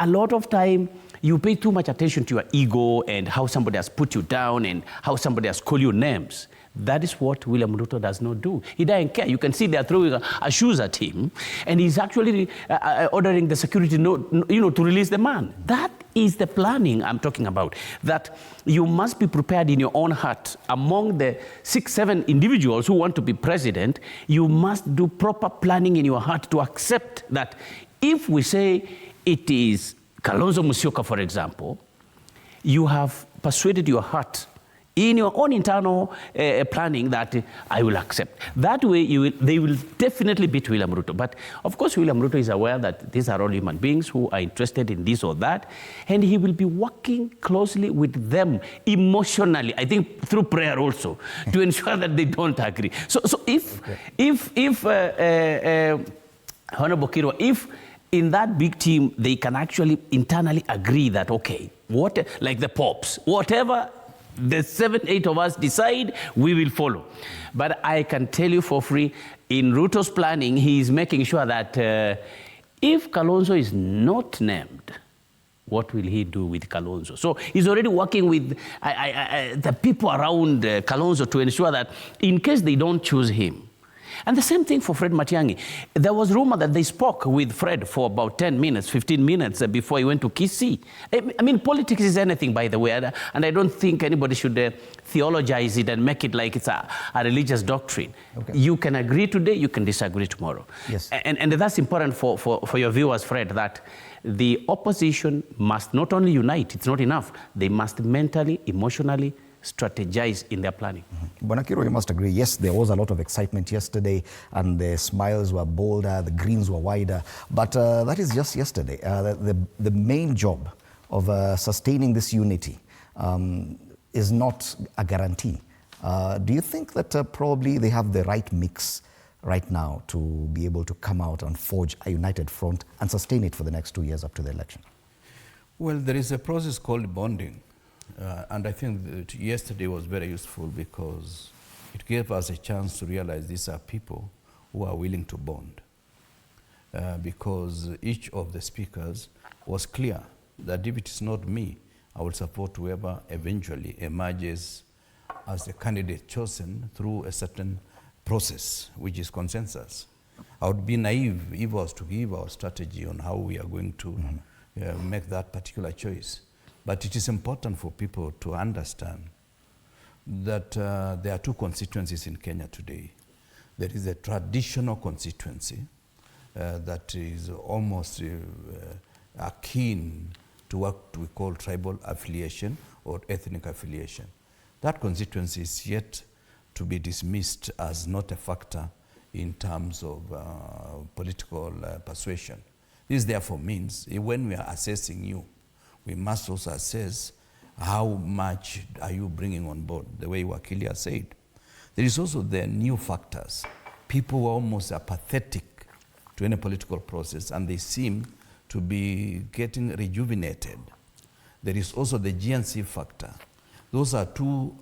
A lot of time, you pay too much attention to your ego and how somebody has put you down and how somebody has called you names. That is what William Ruto does not do. He doesn't care. You can see they're throwing shoes at him, and he's actually ordering the security to release the man. That is the planning I'm talking about. That you must be prepared in your own heart. Among the 6-7 individuals who want to be president, you must do proper planning in your heart to accept that if we say it is Kalonzo Musyoka, for example, you have persuaded your heart in your own internal planning that I will accept. That way, they will definitely beat William Ruto. But of course, William Ruto is aware that these are all human beings who are interested in this or that, and he will be working closely with them emotionally, I think through prayer also, to ensure that they don't agree. So if Honorable Kirwa, if in that big team, they can actually internally agree that, okay, like the Pops, whatever the 7-8 of us decide, we will follow. But I can tell you for free, in Ruto's planning, he is making sure that if Kalonzo is not named, what will he do with Kalonzo? So he's already working with the people around Kalonzo to ensure that in case they don't choose him. And the same thing for Fred Matiang'i. There was rumor that they spoke with Fred for about 10 minutes, 15 minutes before he went to Kisii. I mean, politics is anything, by the way, and I don't think anybody should theologize it and make it like it's a religious doctrine. Okay. You can agree today, you can disagree tomorrow. Yes. And that's important for your viewers, Fred, that the opposition must not only unite, it's not enough, they must mentally, emotionally strategize in their planning. Bwana Kirwa, you must agree, yes, there was a lot of excitement yesterday and the smiles were bolder, the grins were wider, but that is just yesterday. The main job of sustaining this unity is not a guarantee. Do you think that probably they have the right mix right now to be able to come out and forge a united front and sustain it for the next 2 years up to the election? Well, there is a process called bonding. And I think that yesterday was very useful because it gave us a chance to realize these are people who are willing to bond. Because each of the speakers was clear that if it is not me, I will support whoever eventually emerges as the candidate chosen through a certain process, which is consensus. I would be naive if I was to give our strategy on how we are going to make that particular choice. But it is important for people to understand that there are two constituencies in Kenya today. There is a traditional constituency that is almost akin to what we call tribal affiliation or ethnic affiliation. That constituency is yet to be dismissed as not a factor in terms of political persuasion. This therefore means when we are assessing you, we must also assess how much are you bringing on board, the way Wakili has said. There is also the new factors. People who are almost apathetic to any political process and they seem to be getting rejuvenated. There is also the GNC factor. Those are two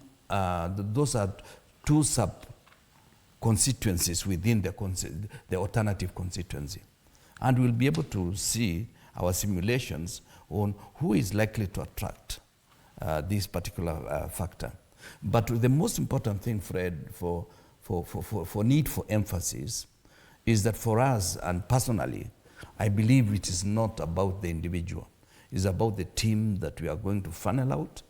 sub-constituencies within the alternative constituency. And we'll be able to see our simulations on who is likely to attract this particular factor. But the most important thing, Fred, for need for emphasis is that for us, and personally, I believe it is not about the individual. It's about the team that we are going to funnel out,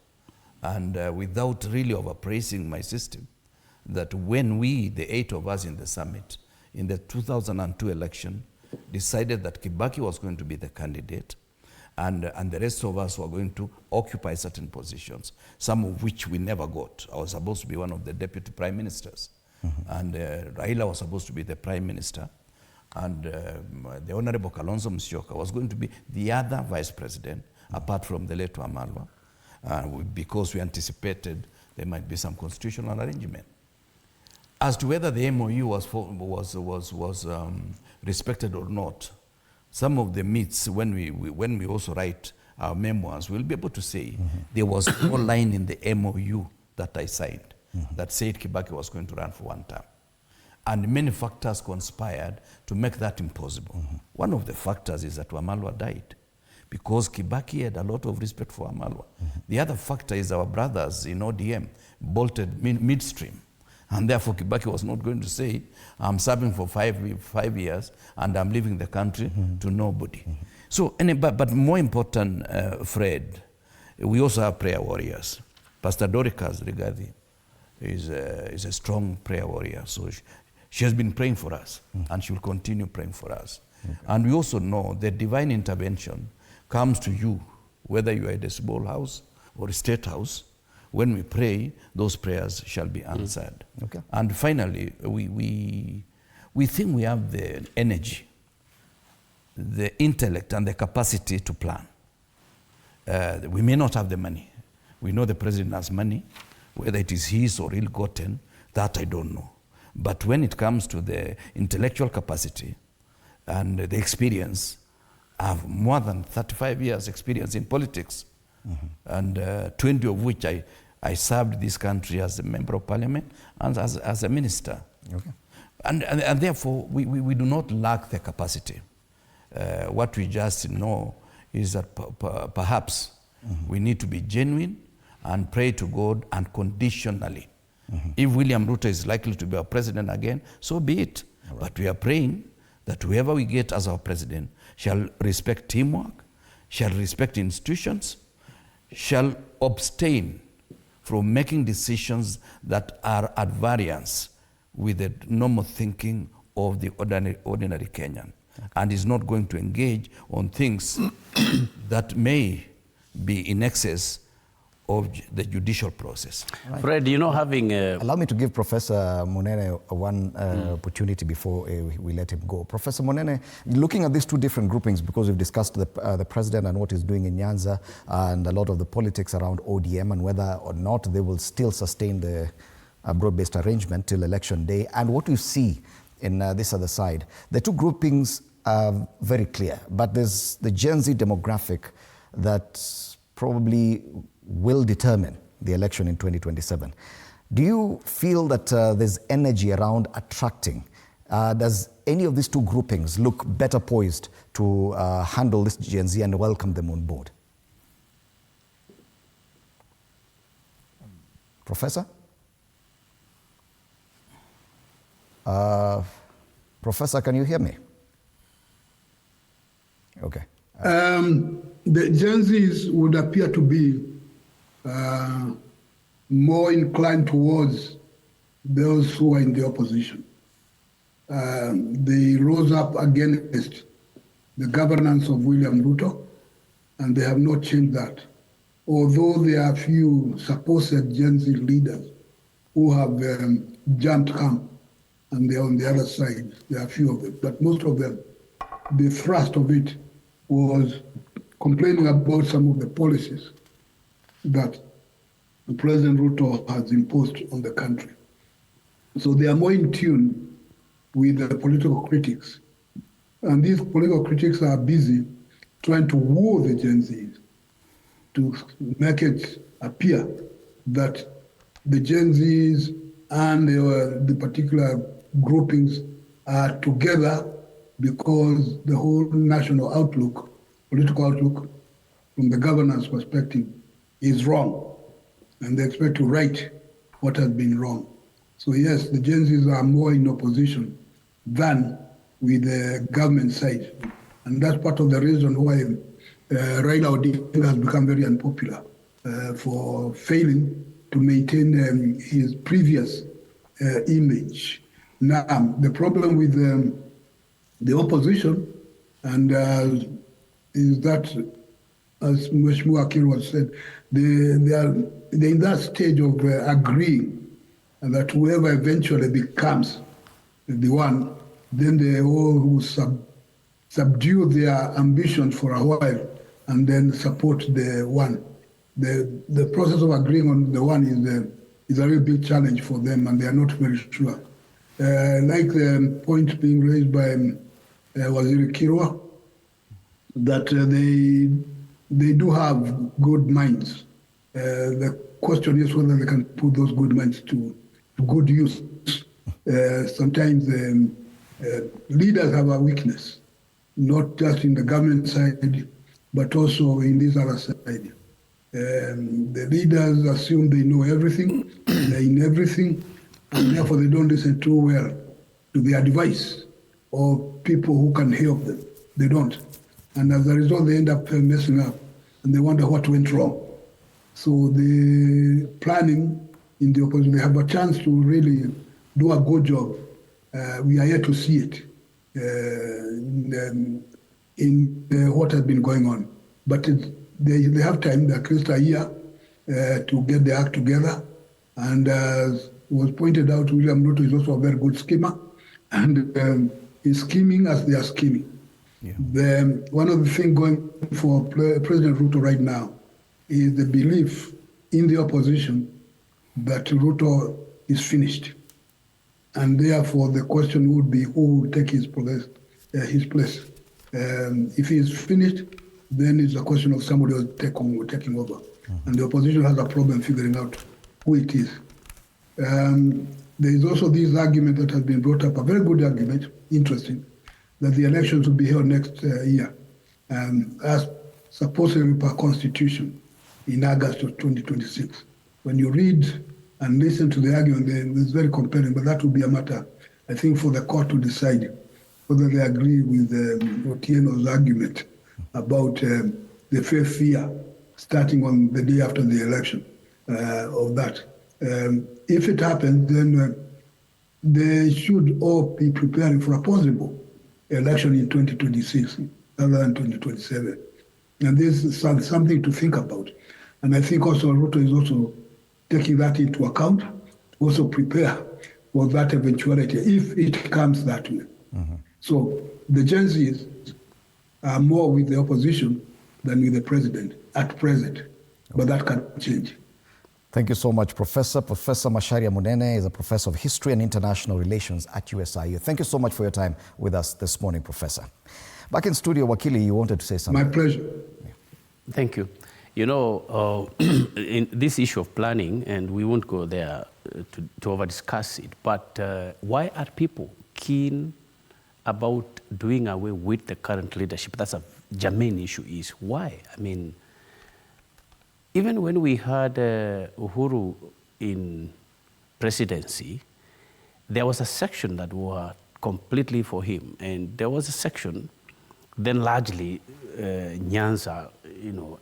and without really overpraising my system, that when we, the 8 of us in the summit, in the 2002 election, decided that Kibaki was going to be the candidate, and the rest of us were going to occupy certain positions, some of which we never got. I was supposed to be one of the deputy prime ministers, and Raila was supposed to be the prime minister, and the Honorable Kalonzo Musyoka was going to be the other vice president, apart from the late Wamoro, because we anticipated there might be some constitutional arrangement. As to whether the MOU was respected or not, some of the myths, when we also write our memoirs, we'll be able to say there was no line in the MOU that I signed that said Kibaki was going to run for 1 term. And many factors conspired to make that impossible. One of the factors is that Wamalwa died because Kibaki had a lot of respect for Wamalwa. The other factor is our brothers in ODM bolted midstream. And therefore, Kibaki was not going to say, I'm serving for 5 years and I'm leaving the country to nobody. So, but more important, Fred, we also have prayer warriors. Pastor Doricas Rigathi is a strong prayer warrior. So she has been praying for us and she will continue praying for us. And we also know that divine intervention comes to you, whether you are at a small house or a state house. When we pray, those prayers shall be answered. Okay. And finally, we think we have the energy, the intellect, and the capacity to plan. We may not have the money. We know the president has money, whether it is his or ill-gotten, that I don't know. But when it comes to the intellectual capacity and the experience, I have more than 35 years experience in politics, and 20 of which I served this country as a member of parliament and as a minister. Okay. And therefore, we do not lack the capacity. What we just know is that perhaps we need to be genuine and pray to God unconditionally. If William Ruto is likely to be our president again, so be it. Right. But we are praying that whoever we get as our president shall respect teamwork, shall respect institutions, shall abstain from making decisions that are at variance with the normal thinking of the ordinary Kenyan, and is not going to engage on things that may be in excess of the judicial process. Right. Fred, you know, having allow me to give Professor Monene one opportunity before we let him go. Professor Monene, looking at these two different groupings, because we've discussed the president and what he's doing in Nyanza and a lot of the politics around ODM and whether or not they will still sustain the broad-based arrangement till election day, and what you see in this other side, the two groupings are very clear, but there's the Gen Z demographic that probably will determine the election in 2027. Do you feel that there's energy around attracting? Does any of these two groupings look better poised to handle this Gen Z and welcome them on board? Professor? Professor, can you hear me? Okay. The Gen Zs would appear to be more inclined towards those who are in the opposition. They rose up against the governance of William Ruto, and they have not changed that. Although there are few supposed Gen Z leaders who have jumped camp, and they're on the other side. There are few of them, but most of them, the thrust of it was complaining about some of the policies that President Ruto has imposed on the country. So they are more in tune with the political critics. And these political critics are busy trying to woo the Gen Zs to make it appear that the Gen Zs and the particular groupings are together because the whole national outlook, political outlook, from the governance perspective, is wrong. And they expect to right what has been wrong. So yes, the Gen Zs are more in opposition than with the government side. And that's part of the reason why Raila Odinga has become very unpopular for failing to maintain his previous image. Now, the problem with the opposition and is that, as Mheshimiwa Kirwa said, they're in that stage of agreeing that whoever eventually becomes the one, then they all subdue their ambitions for a while and then support the one. The process of agreeing on the one is a real big challenge for them, and they are not very sure. Like the point being raised by Waziri Kirwa, that they do have good minds. The question is whether they can put those good minds to good use. Sometimes leaders have a weakness, not just in the government side, but also in this other side. The leaders assume they know everything, they're in everything, and therefore they don't listen too well to the advice of people who can help them. They don't. And as a result, they end up messing up, and they wonder what went wrong. So the planning in the opposition, they have a chance to really do a good job. We are yet to see it in what has been going on. But they have time, at least a year, to get the act together. And as was pointed out, William Ruto is also a very good schemer, and he's scheming as they are scheming. Yeah. One of the things going for President Ruto right now is the belief in the opposition that Ruto is finished. And therefore, the question would be who will take his place. If he is finished, then it's a question of somebody else taking over. And the opposition has a problem figuring out who it is. There is also this argument that has been brought up, a very good argument, interesting, that the elections will be held next year, as supposedly per constitution in August of 2026. When you read and listen to the argument, it's very compelling, but that will be a matter, I think, for the court to decide whether they agree with Otieno's argument about the fear starting on the day after the election of that. If it happens, then they should all be preparing for a possible election in 2026 rather than 2027. And this is something to think about. And I think also Ruto is also taking that into account, also prepare for that eventuality if it comes that way. So the Gen Zs are more with the opposition than with the president at present, but that can change. Thank you so much, Professor. Professor Macharia Munene is a professor of history and international relations at USIU. Thank you so much for your time with us this morning, Professor. Back in studio, Wakili, you wanted to say something. My pleasure. Thank you. You know, in this issue of planning, and we won't go there to over-discuss it, but why are people keen about doing away with the current leadership? That's a germane issue, is why? I mean, even when we had Uhuru in presidency, there was a section that were completely for him, and there was a section, then largely Nyanza,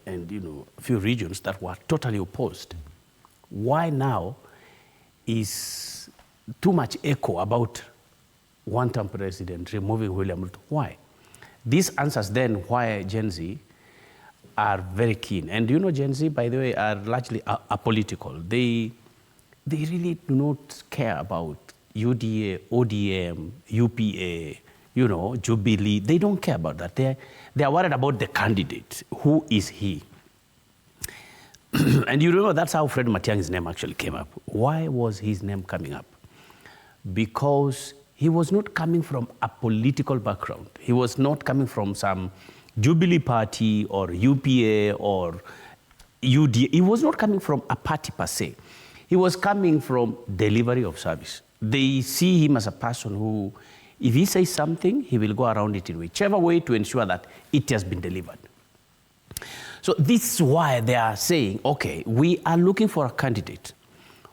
and a few regions that were totally opposed. Why now is too much echo about one-term president removing William Ruto? Why? This answers then why Gen Z are very keen. And Gen Z, by the way, are largely apolitical. They really do not care about UDA, ODM, UPA, Jubilee. They don't care about that. They are worried about the candidate. Who is he? And that's how Fred Matiang'i's name actually came up. Why was his name coming up? Because he was not coming from a political background. He was not coming from some Jubilee party or UPA or UDA. He was not coming from a party per se. He was coming from delivery of service. They see him as a person who, if he says something, he will go around it in whichever way to ensure that it has been delivered. So this is why they are saying, okay, we are looking for a candidate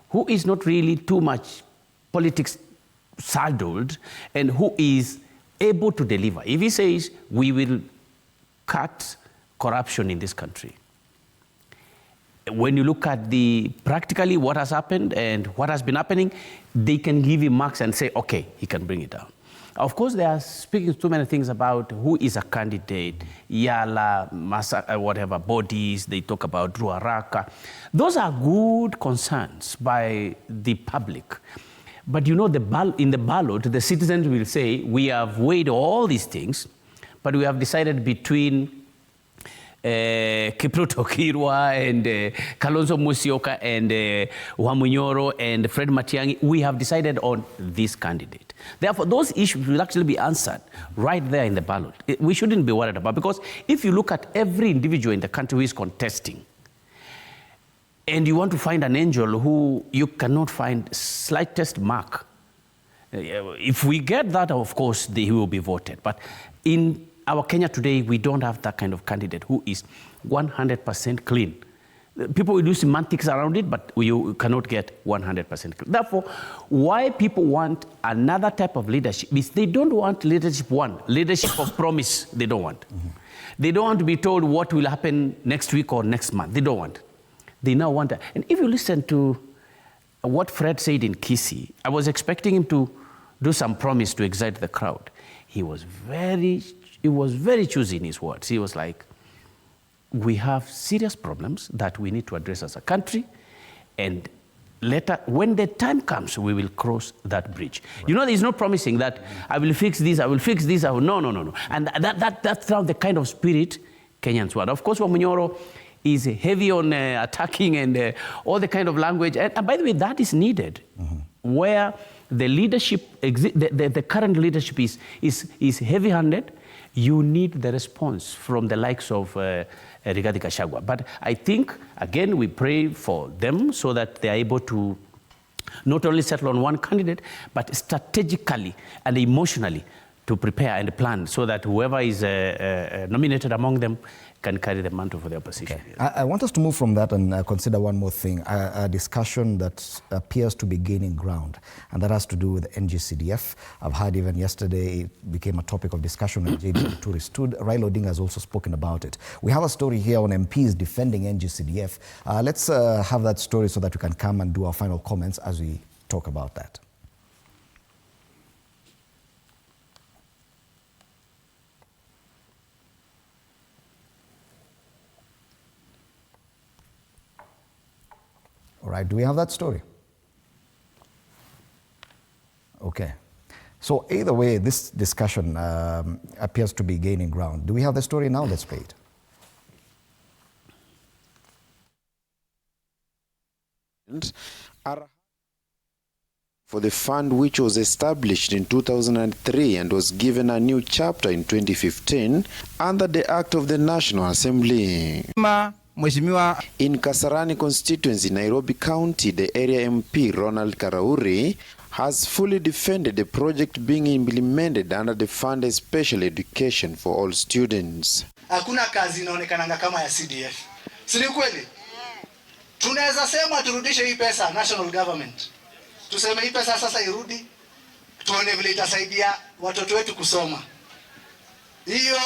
who is not really too much politics saddled and who is able to deliver. If he says, we will cut corruption in this country, when you look at practically what has happened and what has been happening, they can give him marks and say, okay, he can bring it down. Of course, they are speaking too many things about who is a candidate, Yala, whatever bodies, they talk about Ruaraka. Those are good concerns by the public. But in the ballot, the citizens will say, we have weighed all these things, but we have decided between Kipruto Kirwa and Kalonzo Musyoka and Wamoro and Fred Matiang'i, we have decided on this candidate. Therefore, those issues will actually be answered right there in the ballot. We shouldn't be worried about, because if you look at every individual in the country who is contesting, and you want to find an angel who you cannot find slightest mark, if we get that, of course, he will be voted. But in our Kenya today, we don't have that kind of candidate who is 100% clean. People will do semantics around it, but you cannot get 100%. Therefore, why people want another type of leadership is they don't want leadership of promise, they don't want. They don't want to be told what will happen next week or next month. They don't want. They now want that. And if you listen to what Fred said in Kisii, I was expecting him to do some promise to excite the crowd. He was very choosy in his words. He was like, we have serious problems that we need to address as a country, and later, when the time comes, we will cross that bridge. Right. You know, there's no promising that I will fix this, I will fix this, no. And that's now the kind of spirit Kenyans want. Of course, Wamoro is heavy on attacking and all the kind of language. And by the way, that is needed. Where the leadership, the current leadership is heavy-handed, you need the response from the likes of Rigathi Gachagua. But I think, again, we pray for them so that they are able to not only settle on one candidate, but strategically and emotionally to prepare and plan so that whoever is nominated among them can carry the mantle for the opposition. Okay. I want us to move from that and consider one more thing, a discussion that appears to be gaining ground, and that has to do with NG-CDF. I've heard even yesterday it became a topic of discussion when JD Tourist stood. Raila Odinga has also spoken about it. We have a story here on MPs defending NG-CDF. Let's have that story so that we can come and do our final comments as we talk about that. All right, do we have that story? Okay. So either way, this discussion appears to be gaining ground. Do we have the story now? Let's play it. For the fund which was established in 2003 and was given a new chapter in 2015 under the Act of the National Assembly. In Kasarani constituency, Nairobi County, the area MP Ronald Karauri has fully defended the project being implemented under the fund of special education for all students. Hakuna kazi inaonekananga kama ya CDF. Si ni kweli? Tunaweza sema turudishe hii pesa national government. Tuseme hii pesa sasa irudi. Tuone vile itasaidia watoto wetu kusoma. Hiyo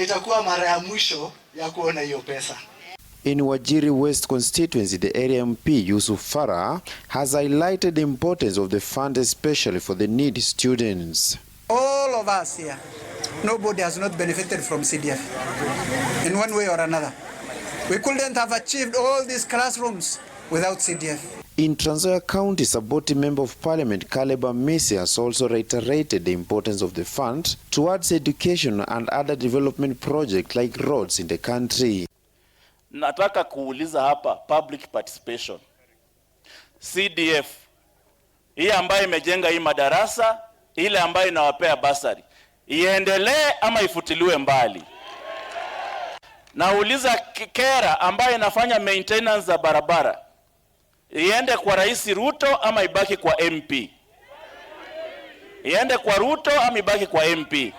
itakuwa mara ya mwisho ya kuona hiyo pesa. In Wajiri West constituency, the area MP Yusuf Farah has highlighted the importance of the fund especially for the needy students. All of us here, nobody has not benefited from CDF in one way or another. We couldn't have achieved all these classrooms without CDF. In Trans Nzoia County, Saboti Member of Parliament Caleb Amisi has also reiterated the importance of the fund towards education and other development projects like roads in the country. Nataka kuuliza hapa public participation. CDF hii ambayo imejenga hii madarasa, ile ambayo inawapea basari, iendelee ama ifutiliwe mbali? Nauliza kera ambayo inafanya maintenance za barabara, iende kwa Rais Ruto ama ibaki kwa MP? Iende kwa Ruto ama ibaki kwa MP?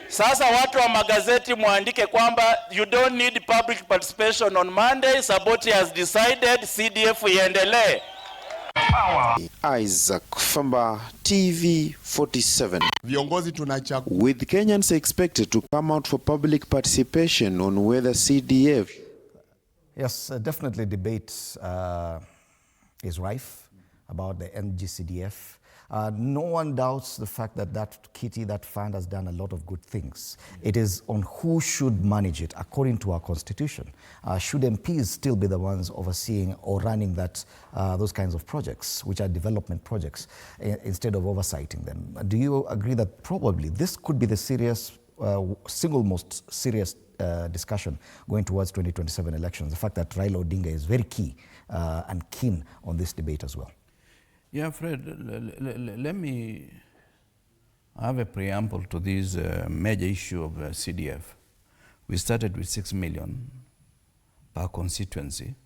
Sasa watu wa magazeti muandike kwamba you don't need public participation on Monday. Saboti has decided CDF iendelee. Isaac Famba, TV 47. Viongozi tunachagua. With Kenyans expected to come out for public participation on whether CDF. Yes, definitely debate is rife about the NG-CDF. No one doubts the fact that that fund has done a lot of good things. It is on who should manage it according to our constitution. Should MPs still be the ones overseeing or running those kinds of projects, which are development projects, instead of oversighting them? Do you agree that probably this could be the single most serious discussion going towards 2027 elections, the fact that Raila Odinga is very key and keen on this debate as well? Yeah, Fred, let me have a preamble to this major issue of CDF. We started with 6 million per constituency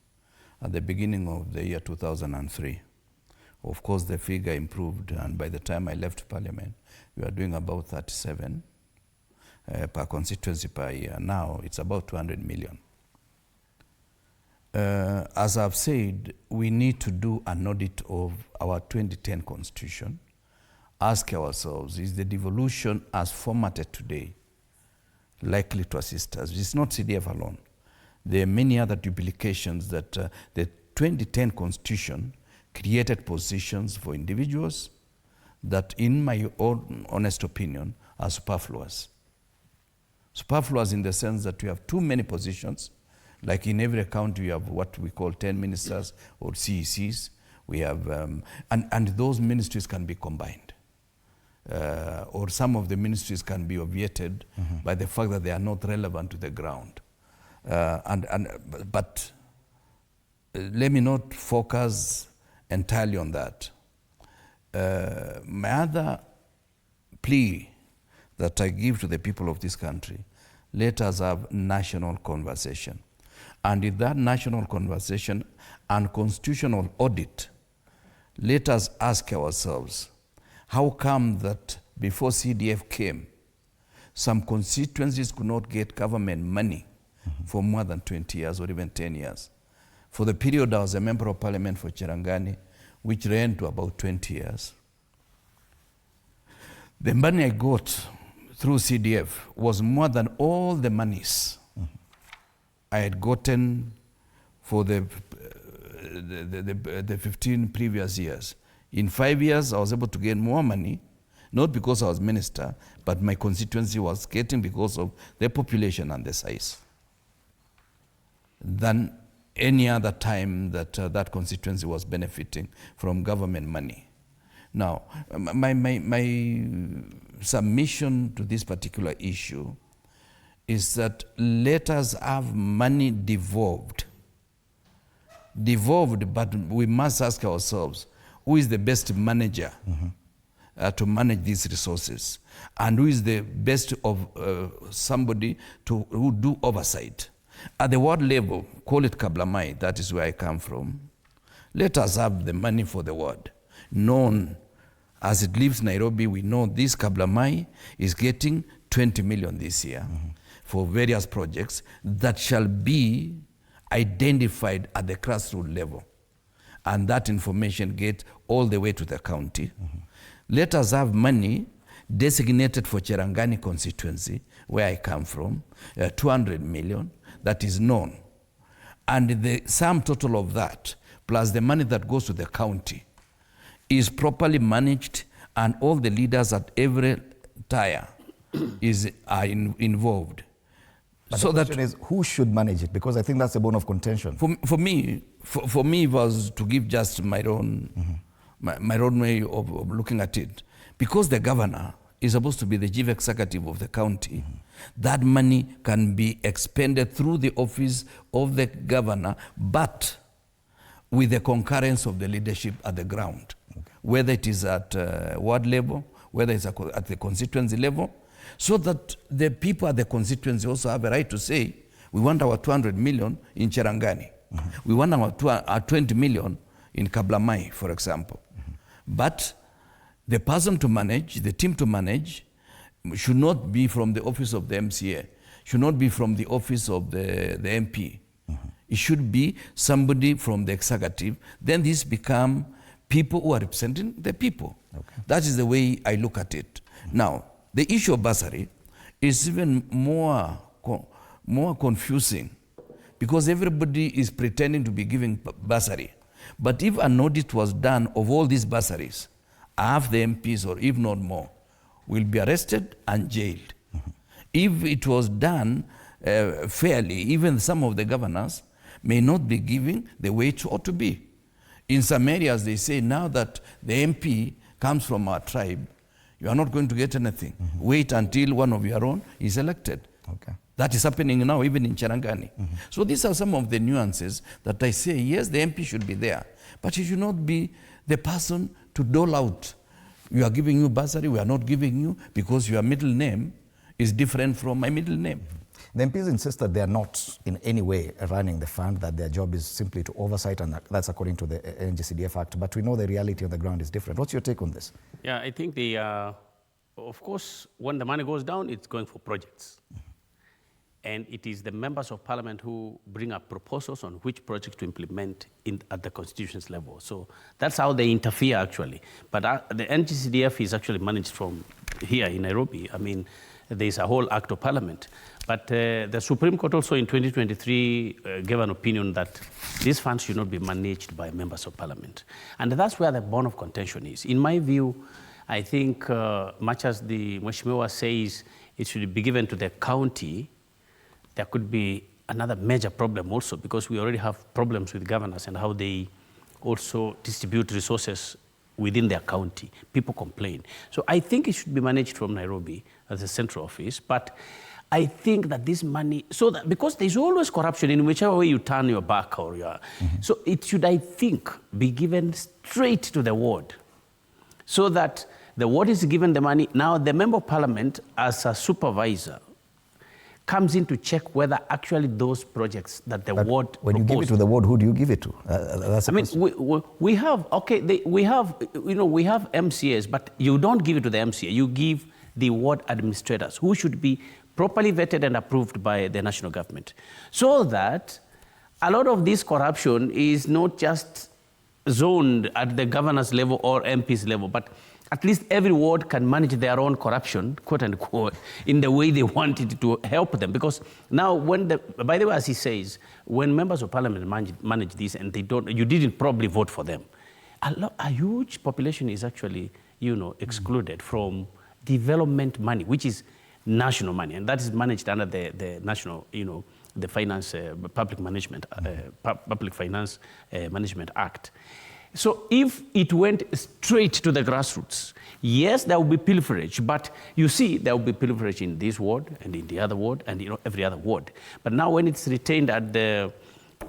at the beginning of the year 2003. Of course, the figure improved, and by the time I left Parliament, we were doing about 37 per constituency per year. Now, it's about 200 million. As I've said, we need to do an audit of our 2010 constitution. Ask ourselves, is the devolution as formatted today likely to assist us? It's not CDF alone. There are many other duplications that the 2010 constitution created positions for individuals that, in my own honest opinion, are superfluous. Superfluous in the sense that we have too many positions. Like in every county, we have what we call 10 ministers or CECs. We have, and those ministries can be combined. Or some of the ministries can be obviated by the fact that they are not relevant to the ground. But let me not focus entirely on that. My other plea that I give to the people of this country, let us have national conversation. And in that national conversation and constitutional audit, let us ask ourselves, how come that before CDF came, some constituencies could not get government money for more than 20 years or even 10 years? For the period I was a member of parliament for Cherangani, which ran to about 20 years. The money I got through CDF was more than all the monies I had gotten for the 15 previous years. In 5 years, I was able to gain more money, not because I was minister, but my constituency was getting because of the population and the size, than any other time that that constituency was benefiting from government money. Now, my submission to this particular issue is that let us have money devolved, but we must ask ourselves, who is the best manager to manage these resources? And who is the best of somebody who do oversight? At the ward level, call it Kablamai, that is where I come from. Let us have the money for the ward. Known as it leaves Nairobi, we know this Kablamai is getting 20 million this year for various projects that shall be identified at the grassroots level. And that information get all the way to the county. Let us have money designated for Cherangani constituency, where I come from, 200 million, that is known. And the sum total of that, plus the money that goes to the county, is properly managed, and all the leaders at every tier are involved. But so the question is, who should manage it? Because I think that's a bone of contention. For me, it was to give just my own, my own way of looking at it. Because the governor is supposed to be the chief executive of the county, that money can be expended through the office of the governor, but with the concurrence of the leadership at the ground. Whether it is at ward level, whether it's at the constituency level, so that the people at the constituency also have a right to say, we want our 200 million in Cherangani. We want our 20 million in Kablamai, for example. But the person to manage, the team to manage, should not be from the office of the MCA, should not be from the office of the MP. It should be somebody from the executive. Then these become people who are representing the people. That is the way I look at it. Now, the issue of bursary is even more confusing, because everybody is pretending to be giving bursary. But if an audit was done of all these bursaries, half the MPs, or if not more, will be arrested and jailed. If it was done fairly, even some of the governors may not be giving the way it ought to be. In some areas, they say now that the MP comes from our tribe, you are not going to get anything. Wait until one of your own is elected. That is happening now, even in Cherangani. So these are some of the nuances that I say, yes, the MP should be there, but he should not be the person to dole out. We are giving you bursary, we are not giving you, because your middle name is different from my middle name. The MPs insist that they are not in any way running the fund, that their job is simply to oversight, and that's according to the NG-CDF Act. But we know the reality on the ground is different. What's your take on this? Yeah, I think of course, when the money goes down, it's going for projects. And it is the members of parliament who bring up proposals on which projects to implement at the constitutions level. So that's how they interfere, actually. But the NG-CDF is actually managed from here in Nairobi. I mean, there's a whole act of parliament. But the Supreme Court also in 2023 gave an opinion that these funds should not be managed by members of parliament. And that's where the bone of contention is. In my view, I think much as the Mheshimiwa says it should be given to the county, there could be another major problem also, because we already have problems with governors and how they also distribute resources within their county. People complain. So I think it should be managed from Nairobi as a central office, but I think that this money, so that, because there's always corruption in whichever way you turn your back or your, so it should, I think, be given straight to the ward, so that the ward is given the money. Now the member of parliament, as a supervisor, comes in to check whether actually those projects that the ward when proposed, you give it to the ward, who do you give it to? That's I mean, we have, okay, we have, you know, we have MCAs, but you don't give it to the MCA. You give the ward administrators, who should be properly vetted and approved by the national government, so that a lot of this corruption is not just zoned at the governor's level or MP's level, but at least every ward can manage their own corruption, quote unquote, in the way they want it to help them. Because now, when by the way, as he says, when members of parliament manage this and they don't, you didn't probably vote for them, a huge population is actually, you know, excluded from development money, which is national money, and that is managed under the national, you know, the finance, public management, Public Finance Management Act. So if it went straight to the grassroots, yes, there will be pilferage, but you see there will be pilferage in this ward and in the other ward and, you know, every other ward. But now when it's retained at the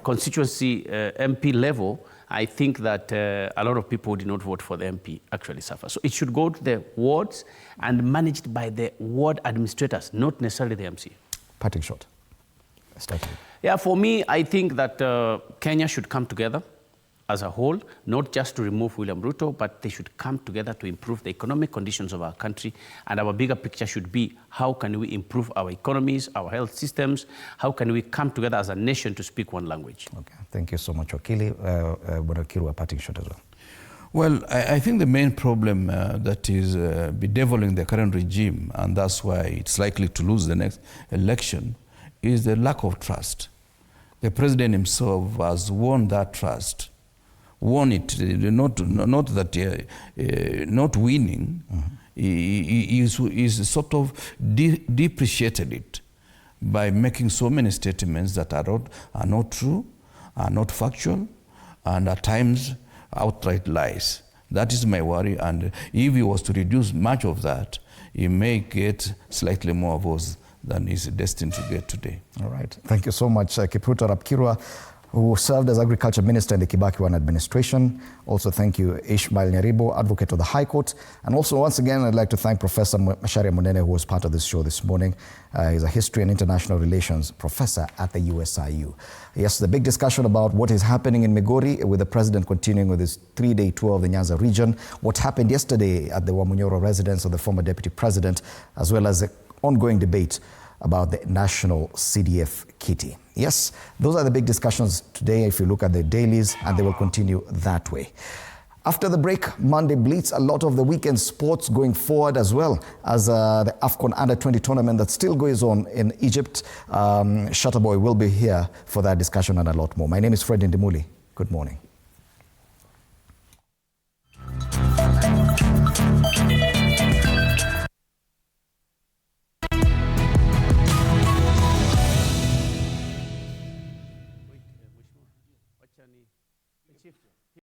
constituency MP level, I think that a lot of people who did not vote for the MP actually suffer. So it should go to the wards and managed by the ward administrators, not necessarily the MC. Parting shot. Starting. Yeah, for me, I think that Kenya should come together as a whole, not just to remove William Ruto, but they should come together to improve the economic conditions of our country. And our bigger picture should be, how can we improve our economies, our health systems? How can we come together as a nation to speak one language? Okay, thank you so much, Wakili. Kiru, parting shot as well. Well, I think the main problem that is bedeviling the current regime, and that's why it's likely to lose the next election, is the lack of trust. The president himself has won that trust. Won it, not that not winning, he is sort of depreciated it by making so many statements that are not true, are not factual, and at times outright lies. That is my worry, and if he was to reduce much of that, he may get slightly more votes than he's destined to get today. All right, thank you so much, Kipruto Rapkirwa, who served as Agriculture Minister in the Kibaki administration. Also thank you, Ishmael Nyaribo, Advocate of the High Court. And also once again, I'd like to thank Professor Macharia Munene, who was part of this show this morning. He's a History and International Relations Professor at the USIU. Yes, the big discussion about what is happening in Migori, with the President continuing with his 3-day tour of the Nyanza region, what happened yesterday at the Wamoro residence of the former Deputy President, as well as the ongoing debate about the national CDF kitty. Yes, those are the big discussions today if you look at the dailies, and they will continue that way. After the break, Monday Blitz, a lot of the weekend sports going forward, as well as the AFCON Under-20 tournament that still goes on in Egypt. Shutterboy will be here for that discussion and a lot more. My name is Fred Ndimuli. Good morning.